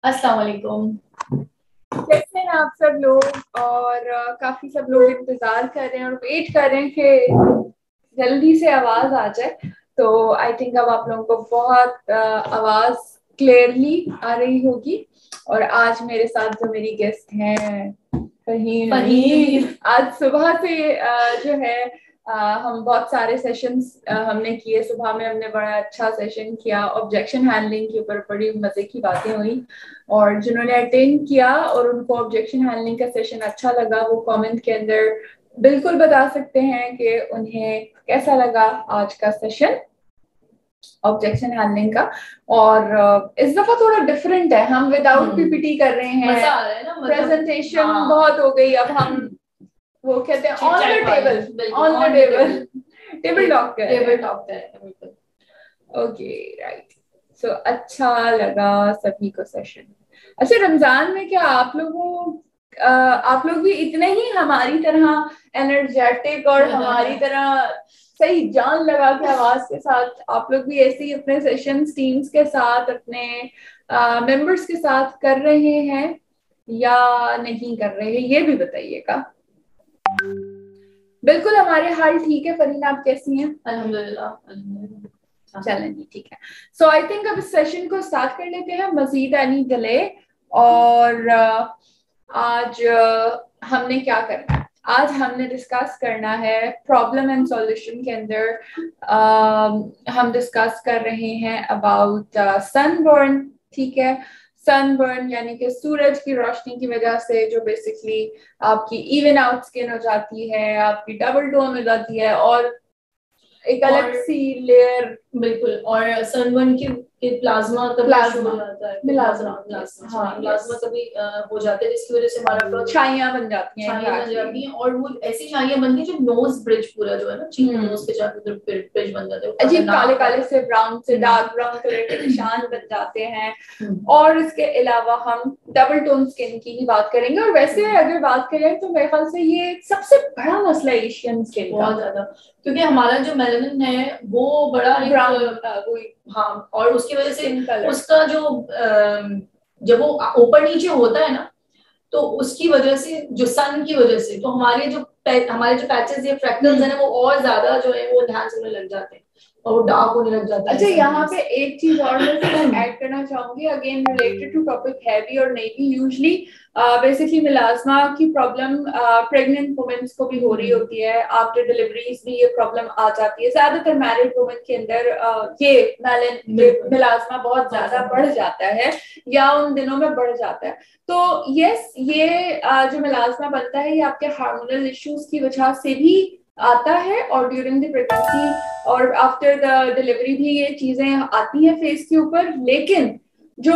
अस्सलाम वालेकुम। कैसे हैं आप सब लोग। और काफी सब लोग इंतजार कर रहे हैं और वेट कर रहे हैं कि जल्दी से आवाज आ जाए। तो आई थिंक अब आप लोगों को बहुत आवाज क्लियरली आ रही होगी। और आज मेरे साथ जो मेरी गेस्ट हैं फहीम, आज सुबह से जो है हम बहुत सारे सेशंस हमने किए। सुबह में हमने बड़ा अच्छा सेशन किया, ऑब्जेक्शन हैंडलिंग के ऊपर बड़ी मजे की बातें हुई। और जिन्होंने अटेंड किया और उनको ऑब्जेक्शन हैंडलिंग का सेशन अच्छा लगा, वो कमेंट के अंदर बिल्कुल बता सकते हैं कि उन्हें कैसा लगा आज का सेशन ऑब्जेक्शन हैंडलिंग का। और इस दफा थोड़ा डिफरेंट है, हम विदाउट पीपीटी कर रहे हैं। मजा आ रहा है ना, प्रेजेंटेशन बहुत हो गई, अब हम वो कहते हैं ऑन द टेबल टॉक कर। Okay right. सो अच्छा लगा सभी को सेशन। अच्छा, रमजान में क्या आप लोग भी इतने ही हमारी तरह एनर्जेटिक और हमारी तरह सही जान लगा के आवाज के साथ आप लोग भी ऐसे ही अपने सेशन टीम्स के साथ अपने मेंबर्स के साथ कर रहे हैं या नहीं कर रहे हैं, ये भी बताइएगा। बिल्कुल हमारे हाल ठीक है। फरीन, आप कैसी हैं? अल्हम्दुलिल्लाह। चलें जी, ठीक है। सो आई थिंक अब इस सेशन को स्टार्ट कर लेते हैं मजीद एनी डिले। और आज हमने क्या करना है? आज हमने डिस्कस करना है प्रॉब्लम एंड सॉल्यूशन के अंदर हम डिस्कस कर रहे हैं अबाउट सनबर्न। ठीक है, सनबर्न यानी कि सूरज की रोशनी की वजह से जो बेसिकली आपकी इवन आउट स्किन हो जाती है, आपकी डबल टोन हो जाती है और एक अलग सी लेयर। बिल्कुल। और सनबर्न की प्लाज्मा कभी हो जाता है, प्लाज्मा कभी हो जाता है जिसकी वजह से हमारा छाइयां बन जाती हैं। और वो ऐसी छाइयां बनती है जो नोज ब्रिज पूरा जो है ना, चीक नोज के चारों तरफ ब्रिज बन जाते हैं, अजीब काले काले से ब्राउन से डार्क ब्राउन कलर के निशान बन जाते हैं। और इसके अलावा हम डबल टोन स्किन की ही बात करेंगे। और वैसे अगर बात करें तो मेरे ख्याल से ये सबसे बड़ा मसला है एशियन स्किन का, बहुत ज्यादा, क्योंकि हमारा जो मेलानिन है वो बड़ा हाँ, और उसकी वजह से उसका जो जब वो ऊपर नीचे होता है ना, तो उसकी वजह से जो सन की वजह से तो हमारे जो पैचेस या फ्रैक्टल्स है ना, वो और ज्यादा जो है वो एनहांस होने लग जाते हैं और वो डार्क होने लग जाता है। अच्छा, यहाँ पे एक चीज और मैं ऐड करना चाहूंगी, again related to topic heavy और नेवी। यूजली बेसिकली मिलाज्मा की प्रॉब्लम प्रेग्नेंट वुमेन्स को भी हो रही होती है, आफ्टर डिलीवरीज भी ये प्रॉब्लम आ जाती है। ज्यादातर मैरिड वुमेन के अंदर ये मिलाज्मा बहुत ज्यादा बढ़ जाता है या उन दिनों में बढ़ जाता है। तो यस, ये जो मिलाज्मा बनता है ये आपके हार्मोनल इश्यूज की वजह से भी आता है और ड्यूरिंग द प्रेगनेंसी और आफ्टर द डिलीवरी भी ये चीजें आती हैं फेस के ऊपर। लेकिन जो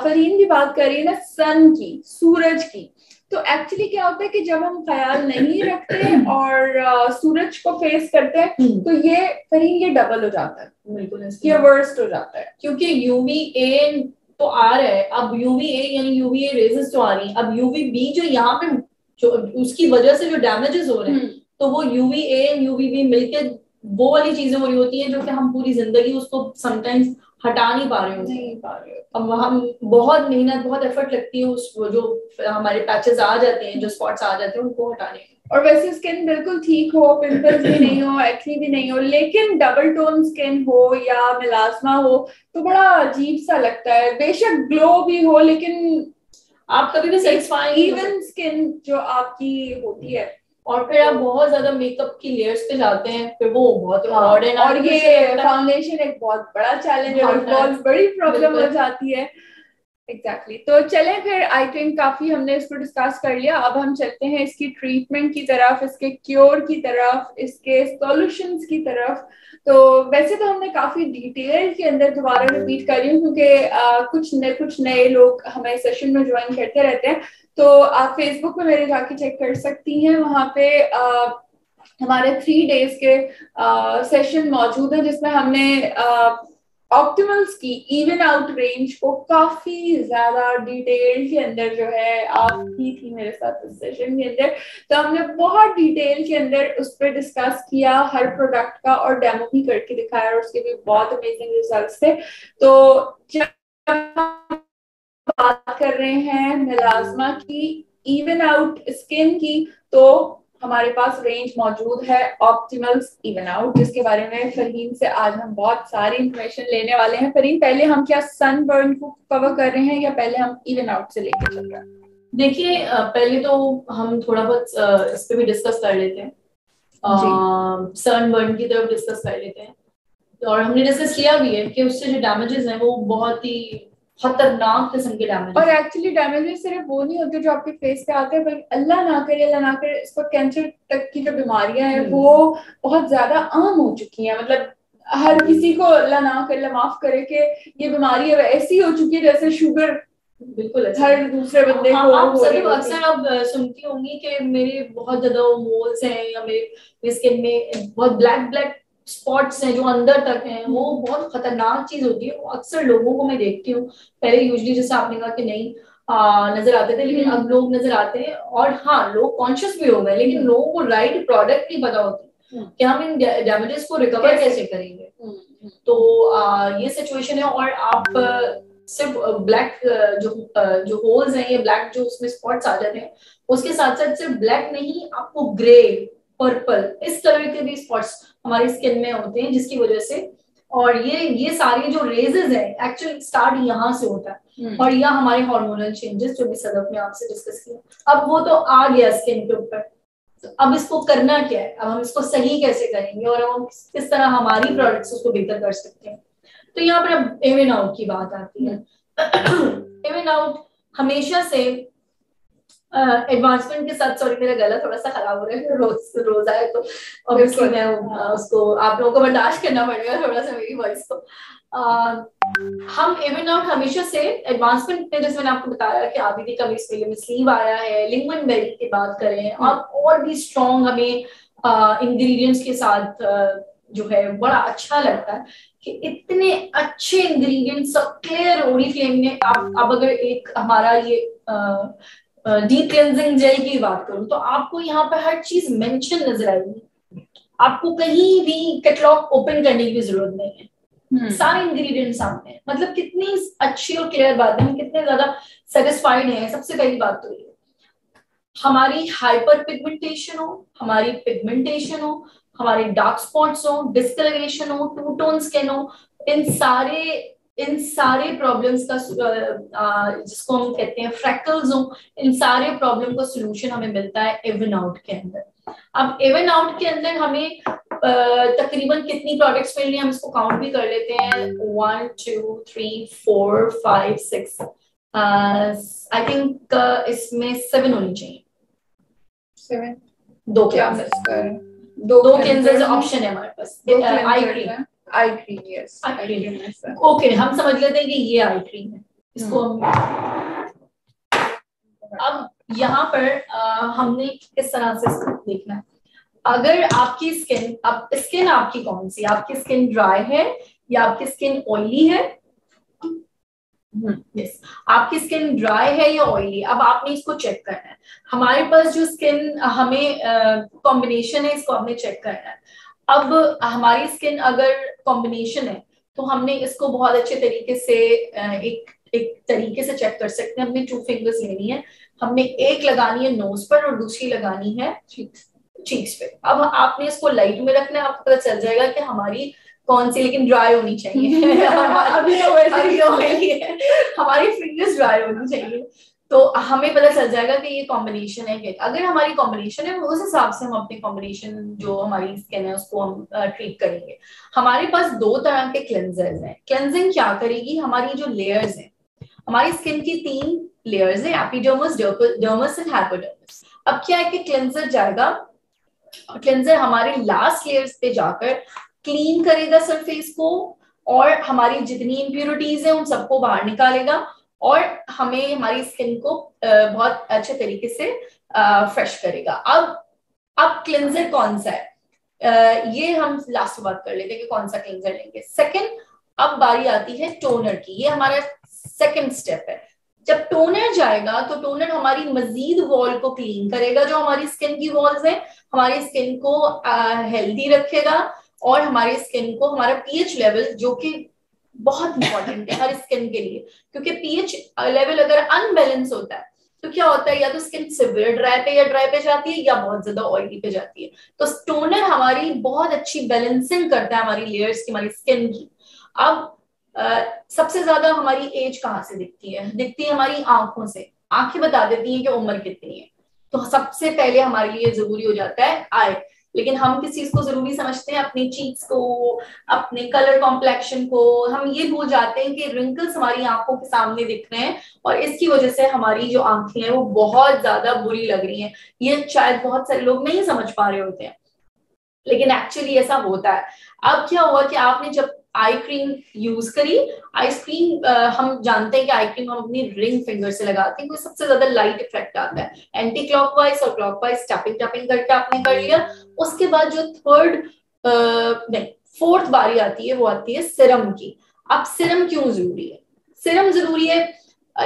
फरीन की बात कर रही है ना, सन की, सूरज की, तो एक्चुअली क्या होता है कि जब हम ख्याल नहीं रखते और सूरज को फेस करते हैं तो ये फरीन ये डबल हो जाता है, बिल्कुल ये वर्स्ट हो जाता है। क्योंकि यूवीए तो आ रहा है, अब यूवीए यानी यूवीए रेजेस तो आ रही है, अब यूवीबी जो यहाँ पे जो उसकी वजह से जो डैमेजेस हो रहे हैं, तो वो यूवीए यूवीबी मिलके वो वाली चीजें हो रही होती हैं जो कि हम पूरी जिंदगी उसको समटाइम्स हटा नहीं पा रहे होते। अब हम बहुत मेहनत बहुत एफर्ट लगती है उस जो हमारे पैचेस आ जाते हैं, जो स्पॉट्स आ जाते हैं उनको हटाने। और वैसे स्किन बिल्कुल ठीक हो, पिंपल्स भी नहीं हो, एक्ने भी नहीं हो, लेकिन डबल टोन स्किन हो या मिलाज्मा हो तो बड़ा अजीब सा लगता है। बेशक ग्लो भी हो लेकिन आप कभी भी सेटिस्फाइंग इवन स्किन जो आपकी होती है। और फिर आप बहुत ज्यादा मेकअप की लेयर्स पे जाते हैं, फिर वो बहुत और ये फाउंडेशन एक बहुत बड़ा चैलेंज है, बहुत बड़ी प्रॉब्लम हो जाती है। एग्जैक्टली तो चलें फिर, आई थिंक काफी हमने इसको डिस्कस कर लिया। अब हम चलते हैं इसकी ट्रीटमेंट की तरफ, इसके क्योर की तरफ, इसके सॉल्यूशंस की तरफ। तो वैसे तो हमने काफी डिटेल के अंदर दोबारा रिपीट कर रही हूँ क्योंकि कुछ नए लोग हमारे सेशन में ज्वाइन करते रहते हैं। तो आप फेसबुक पे मेरे जाके चेक कर सकती हैं, वहाँ पे हमारे 3 days के सेशन मौजूद हैं जिसमें हमने ऑप्टिमल्स की इवन आउट रेंज को काफी ज्यादा डिटेल के अंदर जो है, आप ही थी मेरे साथ इस सेशन के अंदर, तो हमने बहुत डिटेल के अंदर उस पर डिस्कस किया हर प्रोडक्ट का, और डेमो भी करके दिखाया, और उसके भी बहुत अमेजिंग रिजल्ट्स थे। तो जब हम बात कर रहे हैं मेलास्मा की, इवन आउट स्किन की, तो हमारे पास रेंज मौजूद है ऑप्टिमल्स इवन आउट, जिसके बारे में फरहीन से आज हम बहुत सारी इंफॉर्मेशन लेने वाले हैं। फरहीन, पहले हम क्या सनबर्न को कवर कर रहे हैं, या पहले हम इवन आउट से लेके चल रहे हैं? देखिए, पहले तो हम थोड़ा बहुत इस पे भी डिस्कस कर लेते हैं, सनबर्न की तरफ डिस्कस कर लेते हैं। और हमने डिस्कस किया भी है कि उससे जो डैमेजेस हैं वो बहुत ही खतरनाक किस्म के डैमेज, और एक्चुअली डैमेजेस सिर्फ वो नहीं होते जो आपके फेस पे आते हैं, बल्कि अल्लाह ना करे इसको कैंसर तक की जो बीमारियां हैं वो बहुत ज्यादा आम हो चुकी हैं। मतलब हर किसी को अल्लाह ना करे, अल्लाह माफ करे, कि ये बीमारी अब ऐसी हो चुकी है जैसे शुगर बिल्कुल हर दूसरे बंदे को आप हो रही अक्सर आप सुनती होंगी कि मेरे बहुत ज्यादा मोल्स हैं, या मेरे स्किन में बहुत ब्लैक ब्लैक स्पॉट्स हैं जो अंदर तक हैं। वो बहुत खतरनाक चीज होती है। वो अक्सर लोगों को मैं देखती हूँ, पहले यूजली जैसे आपने कहा कि नहीं नजर आते थे, लेकिन अब लोग नजर आते हैं। और हाँ, लोग कॉन्शियस भी हो गए, लेकिन लोगों को राइट प्रोडक्ट नहीं पता होती कि हम इन डैमेजेस को रिकवर कैसे करेंगे। तो ये सिचुएशन है। और आप सिर्फ ब्लैक जो होल्स हैं, ये ब्लैक जो उसमें स्पॉट्स आ जाते हैं, उसके साथ साथ सिर्फ ब्लैक नहीं, आपको ग्रे, पर्पल, इस तरह के भी स्पॉट्स हमारी स्किन में होते हैं, जिसकी वजह से। और ये सारे जो रेजेस हैं एक्चुअली स्टार्ट यहाँ से होता है। और यह हमारे हार्मोनल चेंजेस जो भी सदफ ने आपसे डिस्कस किया, अब वो तो आ गया स्किन के ऊपर। तो अब इसको करना क्या है, अब हम इसको सही कैसे करेंगे, और हम किस तरह हमारी प्रोडक्ट्स उसको बेहतर कर सकते हैं। तो यहाँ पर अब इवन आउट की बात आती है। इवन आउट हमेशा से एडवांसमेंट के साथ, सॉरी मेरा गला थोड़ा सा खराब हो रहा है, रोज आए तो ऑब्वियसली मैं उसको आप लोगों को बर्दाश्त करना पड़ेगा थोड़ा सा मेरी वॉइस को। हम इवन आउट हमेशा से एडवांसमेंट में, जैसे मैंने आपको बताया कि आबिदी का भी स्लीव आया है, लिंगवन बेरी की बात करें, और भी स्ट्रॉन्ग हमें इंग्रेडिएंट्स के साथ जो है बड़ा अच्छा लगता है कि इतने अच्छे इंग्रेडिएंट्स सब क्लियर ओरिफ्लेम ने। आप अगर एक हमारा ये डीप क्लेंजिंग जेल की बात करूं, तो आपको यहाँ पर हर चीज मेंशन नजर आएगी। आपको कहीं भी कैटलॉग ओपन करने की जरूरत नहीं है, सारे इंग्रेडिएंट्स सामने हैं। मतलब कितनी अच्छी और क्लियर बात है, हम कितने ज्यादा सेटिस्फाइड हैं। सबसे पहली बात तो ये, हमारी हाइपर पिगमेंटेशन हो, हमारी पिगमेंटेशन हो, हमारे डार्क स्पॉट्स हो, डिस्कलरेशन हो, टू टोन स्किन हो, इन सारे प्रॉब्लम्स का जिसको हम कहते हैं फ्रैकल्स हो, इन सारे प्रॉब्लम का सोल्यूशन हमें मिलता है इवन आउट के अंदर। अब इवन आउट के अंदर हमें तकरीबन कितनी प्रोडक्ट्स मिल रही हैं, हम इसको काउंट भी कर लेते हैं। 1 2 3 4 5 6 आई थिंक इसमें 7 होनी चाहिए। 7 दो क्या क्लेंजर्स, मिस कर दो क्लेंजर्स ऑप्शन है हमारे पास। Eye cream, yes eye cream. Okay, हम समझ लेते हैं कि ये आई क्रीम है, इसको हम अब यहाँ पर हमने किस तरह से इसको देखना है। अगर आपकी स्किन आपकी कौन सी, आपकी स्किन ड्राई है या आपकी स्किन ऑयली है? यस, आपकी स्किन ड्राई है या ऑयली, अब आपने इसको चेक करना है। हमारे पास जो स्किन हमें कॉम्बिनेशन है, इसको आपने चेक करना है। अब हमारी स्किन अगर कॉम्बिनेशन है, तो हमने इसको बहुत अच्छे तरीके से एक तरीके से चेक कर सकते हैं। हमने 2 फिंगर्स लेनी है, हमने एक लगानी है नोज पर और दूसरी लगानी है चीक्स पे। अब आपने इसको लाइट में रखना है, आपको पता चल जाएगा कि हमारी कौन सी, लेकिन ड्राई होनी चाहिए। अभी तो है, हमारी फिंगर्स ड्राई होनी चाहिए, तो हमें पता चल जाएगा कि ये कॉम्बिनेशन है कि अगर हमारी कॉम्बिनेशन है, उस हिसाब से हम अपनी कॉम्बिनेशन जो हमारी स्किन है उसको हम ट्रीट करेंगे। हमारे पास 2 तरह के क्लेंजर्स हैं। क्लेंजिंग क्या करेगी, हमारी जो लेयर्स हैं, हमारी स्किन की 3 लेयर्स है, एपिडर्मिस, डर्मिस एंड हाइपोडर्मिस। अब क्या है कि क्लेंजर जाएगा, क्लेंजर हमारे लास्ट लेयर्स पे जाकर क्लीन करेगा सरफेस को, और हमारी जितनी इम्प्योरिटीज है उन सबको बाहर निकालेगा, और हमें हमारी स्किन को बहुत अच्छे तरीके से फ्रेश करेगा। अब क्लेंजर कौन सा है, ये हम लास्ट में बात कर लेते हैं कि कौन सा क्लेंजर लेंगे। सेकंड, अब बारी आती है टोनर की, ये हमारा सेकंड स्टेप है। जब टोनर जाएगा तो टोनर हमारी मजीद वॉल को क्लीन करेगा, जो हमारी स्किन की वॉल्स है, हमारी स्किन को हेल्दी रखेगा और हमारी स्किन को हमारा पीएच लेवल, जो कि बहुत इंपॉर्टेंट है हर स्किन के लिए, क्योंकि पीएच लेवल अगर अनबैलेंस होता है तो क्या होता है, या तो स्किन सिवियर ड्राई पे जाती है या बहुत ज्यादा ऑयली पे जाती है। तो टोनर हमारी बहुत अच्छी बैलेंसिंग करता है हमारी लेयर्स की, हमारी स्किन की। अब सबसे ज्यादा हमारी एज कहाँ से दिखती है? दिखती है हमारी आंखों से। आंखें बता देती हैं कि उम्र कितनी है। तो सबसे पहले हमारे लिए जरूरी हो जाता है आई। लेकिन हम किस चीज को जरूरी समझते हैं? अपनी चीक्स को, अपने कलर कॉम्प्लेक्शन को। हम ये भूल जाते हैं कि रिंकल्स हमारी आंखों के सामने दिख रहे हैं और इसकी वजह से हमारी जो आंखें हैं वो बहुत ज्यादा बुरी लग रही हैं। ये शायद बहुत सारे लोग नहीं समझ पा रहे होते हैं, लेकिन एक्चुअली ऐसा होता है। अब क्या हुआ कि आपने जब आई क्रीम यूज करी, आई क्रीम हम जानते हैं कि आई क्रीम हम अपनी रिंग फिंगर से लगाते हैं, तो सबसे ज्यादा लाइट इफेक्ट आता है। एंटी क्लॉकवाइज और क्लॉकवाइज टैपिंग टैपिंग करके आपने कर लिया। उसके बाद जो थर्ड नहीं फोर्थ बारी आती है वो आती है सिरम की। अब सिरम क्यों जरूरी है? सिरम जरूरी है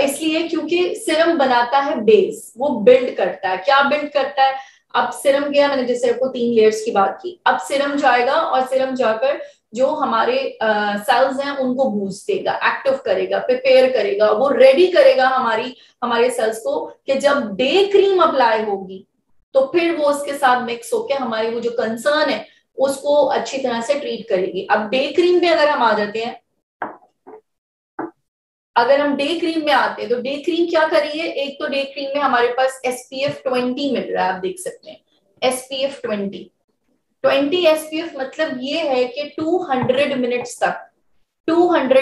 इसलिए क्योंकि सिरम बनाता है बेस, वो बिल्ड करता है। क्या बिल्ड करता है? अब सिरम गया, मैंने जैसे आपको 3 लेयर्स की बात की, अब सिरम जाएगा और सिरम जाकर जो हमारे सेल्स हैं उनको बूस्ट देगा, एक्टिव करेगा, प्रिपेयर करेगा, वो रेडी करेगा हमारे सेल्स को कि जब डे क्रीम अप्लाई होगी तो फिर वो उसके साथ मिक्स होकर हमारी वो जो कंसर्न है उसको अच्छी तरह से ट्रीट करेगी। अब डे क्रीम पे अगर हम आ जाते हैं, अगर हम डे क्रीम में आते हैं तो डे क्रीम क्या करिए? एक तो डे क्रीम में हमारे पास SPF 20 मिल रहा है, आप देख सकते हैं SPF 20 SPF मतलब ये है कि 200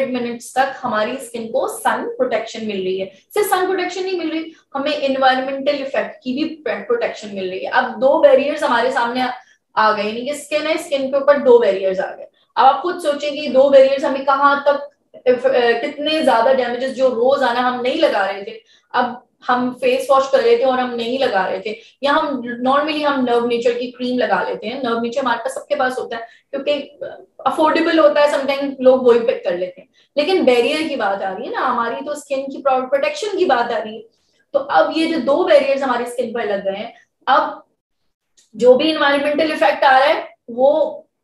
मिनट्स तक हमारी स्किन को सन प्रोटेक्शन मिल रही है। सिर्फ सन प्रोटेक्शन नहीं मिल रही, हमें इन्वायरमेंटल इफेक्ट की भी प्रोटेक्शन मिल रही है। अब 2 बैरियर्स हमारे सामने आ गए, यानी कि स्किन है, स्किन के ऊपर 2 बैरियर्स आ गए। अब आप खुद सोचेंगे 2 बैरियर्स हमें कहाँ तक, कितने ज्यादा डैमेजेस जो रोज आना हम नहीं लगा रहे थे, अब हम फेस वॉश कर रहे थे और हम नहीं लगा रहे थे, या हम नॉर्मली हम नर्व नेचर की क्रीम लगा लेते हैं। नर्व नेचर हमारे पास सबके पास होता है क्योंकि अफोर्डेबल होता है, समटाइम लोग वही पिक कर लेते हैं। लेकिन बैरियर की बात आ रही है ना, हमारी तो स्किन की प्रोटेक्शन की बात आ रही है। तो अब ये जो 2 बैरियर्स हमारी स्किन पर लग गए हैं, अब जो भी इन्वायरमेंटल इफेक्ट आ रहा है वो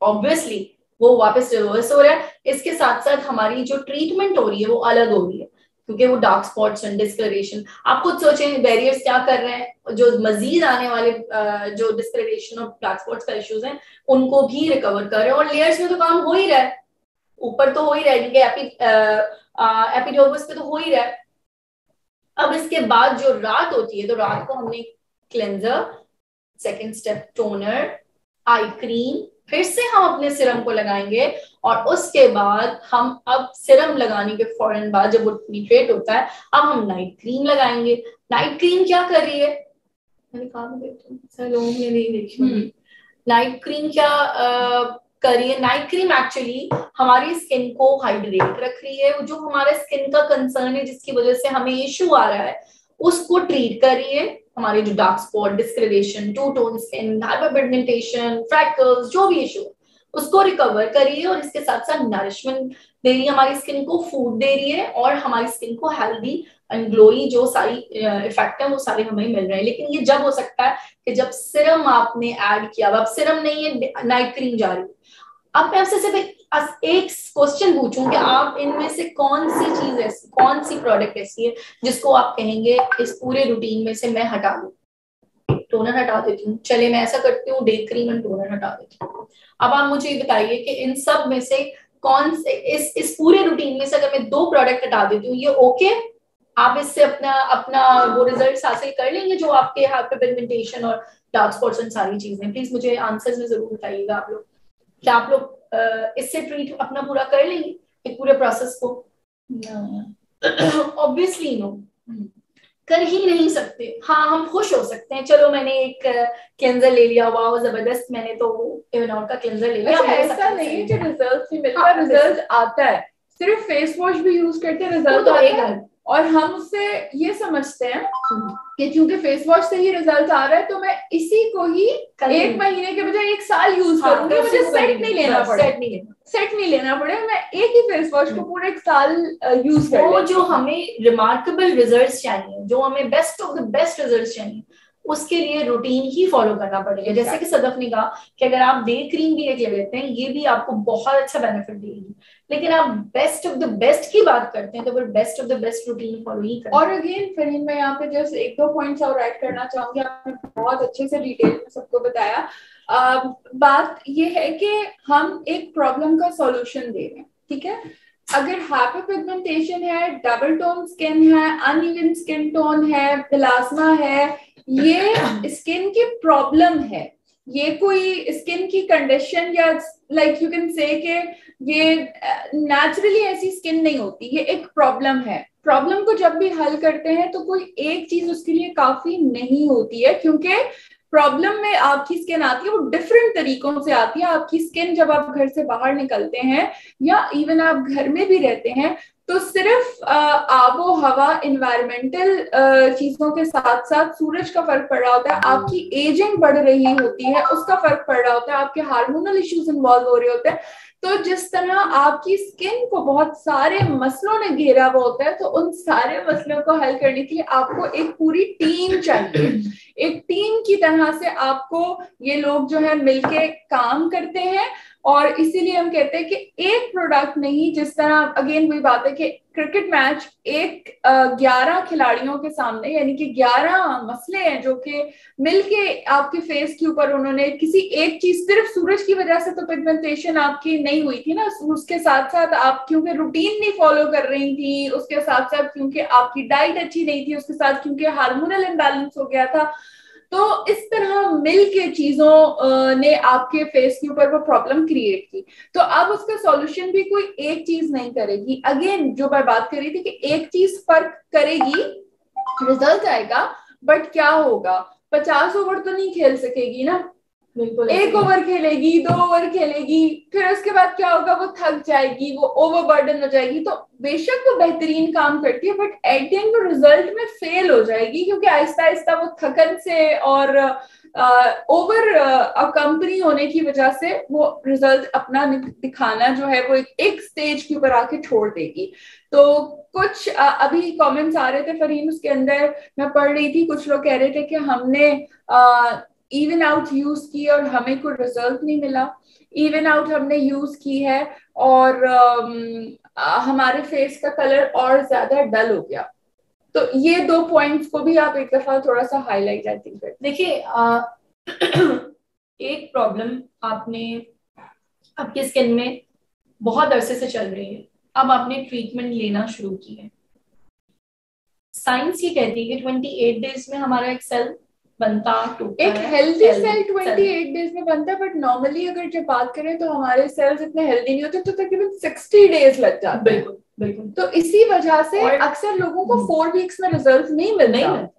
ऑब्वियसली वो वापस रिवर्स हो रहा है। इसके साथ साथ हमारी जो ट्रीटमेंट हो रही है वो अलग हो रही है, क्योंकि वो डार्क स्पॉट्स एंड डिस्कलरेशन, आप खुद सोचें बैरियर्स क्या कर रहे हैं, जो मजीद आने वाले जो डिस्कलरेशन और डार्क स्पॉट्स का इश्यूज हैं उनको भी रिकवर कर रहे हैं। और लेयर्स में तो काम हो ही रहा है, ऊपर तो हो ही रहा है क्योंकि एपिडर्मिस पे तो हो ही रहा है। अब इसके बाद जो रात होती है, तो रात को हमने cleanser, second step toner, eye cream, फिर से हम अपने सिरम को लगाएंगे और उसके बाद हम अब सिरम लगाने के फौरन बाद जब वो निट्रेट होता है अब हम नाइट क्रीम लगाएंगे। नाइट क्रीम क्या कर रही है? मैंने कहा नाइट क्रीम क्या कर रही है? नाइट क्रीम एक्चुअली हमारी स्किन को हाइड्रेट रख रही है। जो हमारे स्किन का कंसर्न है जिसकी वजह से हमें इश्यू आ रहा है उसको ट्रीट कर रही है। हमारे जो dark spot, discolouration, two tone skin, hyperpigmentation, freckles, जो भी इशू उसको रिकवर कर रही है और इसके साथ साथ नरिशमेंट दे रही है, हमारी स्किन को फूड दे रही है और हमारी स्किन को हेल्दी एंड ग्लोई जो सारी इफेक्ट है वो सारे हमें मिल रहे हैं। लेकिन ये जब हो सकता है कि जब सिरम आपने ऐड किया, अब सिरम नहीं है, नाइट क्रीम जा रही है। अब मैं आपसे सिर्फ एक क्वेश्चन पूछूं कि आप इनमें से कौन सी चीज ऐसी, कौन सी प्रोडक्ट ऐसी है जिसको आप कहेंगे इस पूरे रूटीन में से मैं हटा दूं? टोनर हटा देती हूँ, चले मैं ऐसा करती हूँ, डे क्रीम एंड टोनर हटा देती हूँ। अब आप मुझे ये बताइए कि इन सब में से कौन से, इस पूरे रूटीन में से अगर मैं 2 प्रोडक्ट हटा देती हूँ, ये ओके? आप इससे अपना वो रिजल्ट हासिल कर लेंगे जो आपके हाइपरपिगमेंटेशन और डार्क स्पॉट्स एंड सारी चीजें? प्लीज मुझे आंसर्स में जरूर बताइएगा आप लोग, क्या आप लोग इससे ट्रीट अपना पूरा कर लेंगे एक पूरे प्रोसेस को? ऑब्वियसली नो, कर ही नहीं सकते। हाँ, हम खुश हो सकते हैं, चलो मैंने एक क्लेंजर ले लिया, वाह जबरदस्त, मैंने तो इवन आउट का क्लेंजर ले लिया। ऐसा नहीं है कि रिजल्ट नहीं मिलता, रिजल्ट आता है। सिर्फ फेस वॉश भी यूज करते हैं, रिजल्ट तो आता है। और हम उससे ये समझते हैं कि क्योंकि फेस वॉश से ही रिजल्ट आ रहा है तो मैं इसी को ही एक महीने के बजाय 1 साल यूज करूंगी, मुझे सेट नहीं लेना पड़े, मैं एक ही फेस वॉश को पूरे 1 साल यूज कर वो जो हमें रिमार्केबल रिजल्ट्स चाहिए, जो हमें best of the best results चाहिए, उसके लिए रूटीन ही फॉलो करना पड़ेगा। जैसे कि सदफ ने कहा कि अगर आप डे क्रीम भी एक ले लेते हैं, ये भी आपको बहुत अच्छा बेनिफिट देगी, लेकिन आप बेस्ट ऑफ द बेस्ट की बात करते हैं तो फिर best of the best routine follow ही करें। और अगेन फरीन, मैं यहाँ पे जस्ट 1-2 पॉइंट्स और ऐड करना चाहूंगी, आपने बहुत अच्छे से डिटेल में सबको बताया। बात ये है कि हम एक प्रॉब्लम का सॉल्यूशन दे रहे हैं, ठीक है। अगर हाइपरपिगमेंटेशन है, डबल टोन स्किन है, अनइवन स्किन टोन है, मेलास्मा है, ये स्किन की प्रॉब्लम है, ये कोई स्किन की कंडीशन या लाइक यू कैन से कि ये नेचुरली ऐसी स्किन नहीं होती, ये एक प्रॉब्लम है। प्रॉब्लम को जब भी हल करते हैं तो कोई एक चीज उसके लिए काफी नहीं होती है, क्योंकि प्रॉब्लम में आपकी स्किन आती है वो डिफरेंट तरीकों से आती है। आपकी स्किन जब आप घर से बाहर निकलते हैं या इवन आप घर में भी रहते हैं तो सिर्फ आबो हवा, इन्वायरमेंटल चीजों के साथ साथ सूरज का फर्क पड़ रहा होता है, आपकी एजिंग बढ़ रही होती है उसका फर्क पड़ रहा होता है, आपके हार्मोनल इश्यूज इन्वॉल्व हो रहे होते हैं। तो जिस तरह आपकी स्किन को बहुत सारे मसलों ने घेरा हुआ होता है, तो उन सारे मसलों को हल करने के लिए आपको एक पूरी टीम चाहिए। एक टीम की तरह से आपको ये लोग जो है मिलके काम करते हैं, और इसीलिए हम कहते हैं कि एक प्रोडक्ट नहीं, जिस तरह अगेन वही बात है कि क्रिकेट मैच 11 खिलाड़ियों के सामने, यानी कि 11 मसले हैं जो कि मिलके आपके फेस के ऊपर उन्होंने किसी एक चीज, सिर्फ सूरज की वजह से तो पिगमेंटेशन आपकी नहीं हुई थी ना, उसके साथ साथ आप क्योंकि रूटीन नहीं फॉलो कर रही थी, उसके साथ साथ क्योंकि आपकी डाइट अच्छी नहीं थी, उसके साथ क्योंकि हार्मोनल इम्बैलेंस हो गया था, तो इस तरह मिल के चीजों ने आपके फेस के ऊपर वो प्रॉब्लम क्रिएट की। तो अब उसका सॉल्यूशन भी कोई एक चीज नहीं करेगी। अगेन जो मैं बात कर रही थी कि एक चीज फर्क करेगी, रिजल्ट आएगा, बट क्या होगा, 50 ओवर तो नहीं खेल सकेगी ना, बिल्कुल 1 ओवर खेलेगी, 2 ओवर खेलेगी, फिर उसके बाद क्या होगा, वो थक जाएगी, वो ओवरबर्डन हो जाएगी। तो बेशक वो बेहतरीन काम करती है, बट एट द एंड वो रिजल्ट में फेल हो जाएगी, क्योंकि आहिस्ता आहिस्ता वो थकन से और ओवर कंपनी होने की वजह से वो रिजल्ट अपना दिखाना जो है वो एक स्टेज के ऊपर आके छोड़ देगी। तो कुछ अभी कमेंट्स आ रहे थे फरीन, उसके अंदर मैं पढ़ रही थी, कुछ लोग कह रहे थे कि हमने इवन आउट यूज की और हमें कोई रिजल्ट नहीं मिला, इवन आउट हमने यूज की है और हमारे फेस का कलर और ज्यादा डल हो गया। तो ये 2 पॉइंट्स को भी आप एक दफा थोड़ा सा हाईलाइट आई थिंक। देखिए एक प्रॉब्लम आपकी स्किन में बहुत अरसे से चल रही है, अब आपने ट्रीटमेंट लेना शुरू की है। साइंस ये कहती है कि 28 डेज में हमारा एक सेल बनता टूटता है। एक हेल्दी सेल 28 डेज में बनता है, बट नॉर्मली अगर जब बात करें तो हमारे सेल्स इतने हेल्दी नहीं होते, तो तकरीबन 60 डेज लग जाते हैं। बिल्कुल बिल्कुल। तो इसी वजह से अक्सर लोगों को 4 वीक्स में रिजल्ट नहीं मिलता।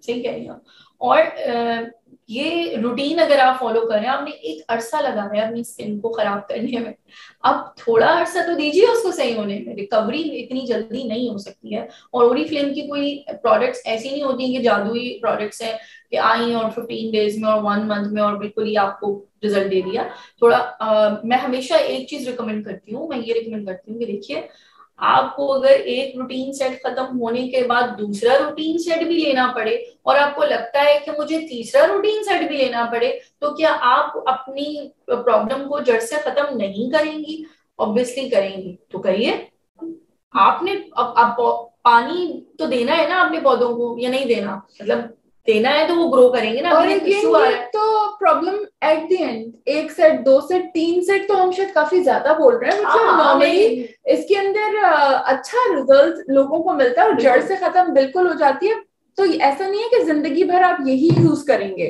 सही कह रही हो। और ये रूटीन अगर आप फॉलो कर रहे हैं, आपने एक अरसा लगा है अपनी स्किन को खराब करने में, अब थोड़ा अरसा तो दीजिए उसको सही होने में। रिकवरी इतनी जल्दी नहीं हो सकती है, और ओरिफ्लेम की कोई प्रोडक्ट्स ऐसी नहीं होती कि जादुई प्रोडक्ट्स हैं कि आई और 15 डेज में और 1 मंथ में और बिल्कुल ही आपको रिजल्ट दे दिया। थोड़ा मैं हमेशा एक चीज रिकमेंड करती हूँ, मैं ये रिकमेंड करती हूँ कि देखिए, आपको अगर एक रूटीन सेट खत्म होने के बाद दूसरा रूटीन सेट भी लेना पड़े और आपको लगता है कि मुझे तीसरा रूटीन सेट भी लेना पड़े, तो क्या आप अपनी प्रॉब्लम को जड़ से खत्म नहीं करेंगी? ऑब्वियसली करेंगी, तो करिए। आपने अब पानी तो देना है ना अपने पौधों को, या नहीं देना, मतलब देना है तो वो ग्रो करेंगे ना। और ये तो problem at the end 1 set 2 set 3 set तो हम शायद काफी ज्यादा बोल रहे हैं, मतलब नॉर्मली इसके अंदर अच्छा रिजल्ट लोगों को मिलता है और जड़ से खत्म बिल्कुल हो जाती है। तो ऐसा नहीं है कि जिंदगी भर आप यही यूज करेंगे,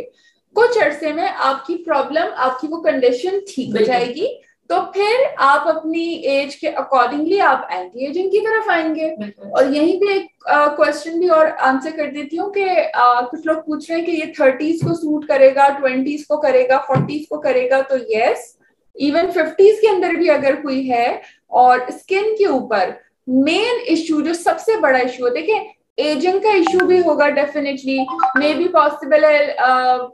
कुछ अरसे में आपकी प्रॉब्लम, आपकी वो कंडीशन ठीक हो जाएगी, तो फिर आप अपनी एज के अकॉर्डिंगली आप एंटी एजिंग की तरफ आएंगे। और यहीं पे एक क्वेश्चन भी और आंसर कर देती हूँ कि कुछ लोग पूछ रहे हैं कि ये 30s को सूट करेगा, 20s को करेगा, 40s को करेगा। तो यस, इवन 50s के अंदर भी अगर कोई है और स्किन के ऊपर मेन इशू जो सबसे बड़ा इशू है, देखिए एजिंग का इशू भी होगा डेफिनेटली, मे बी पॉसिबल है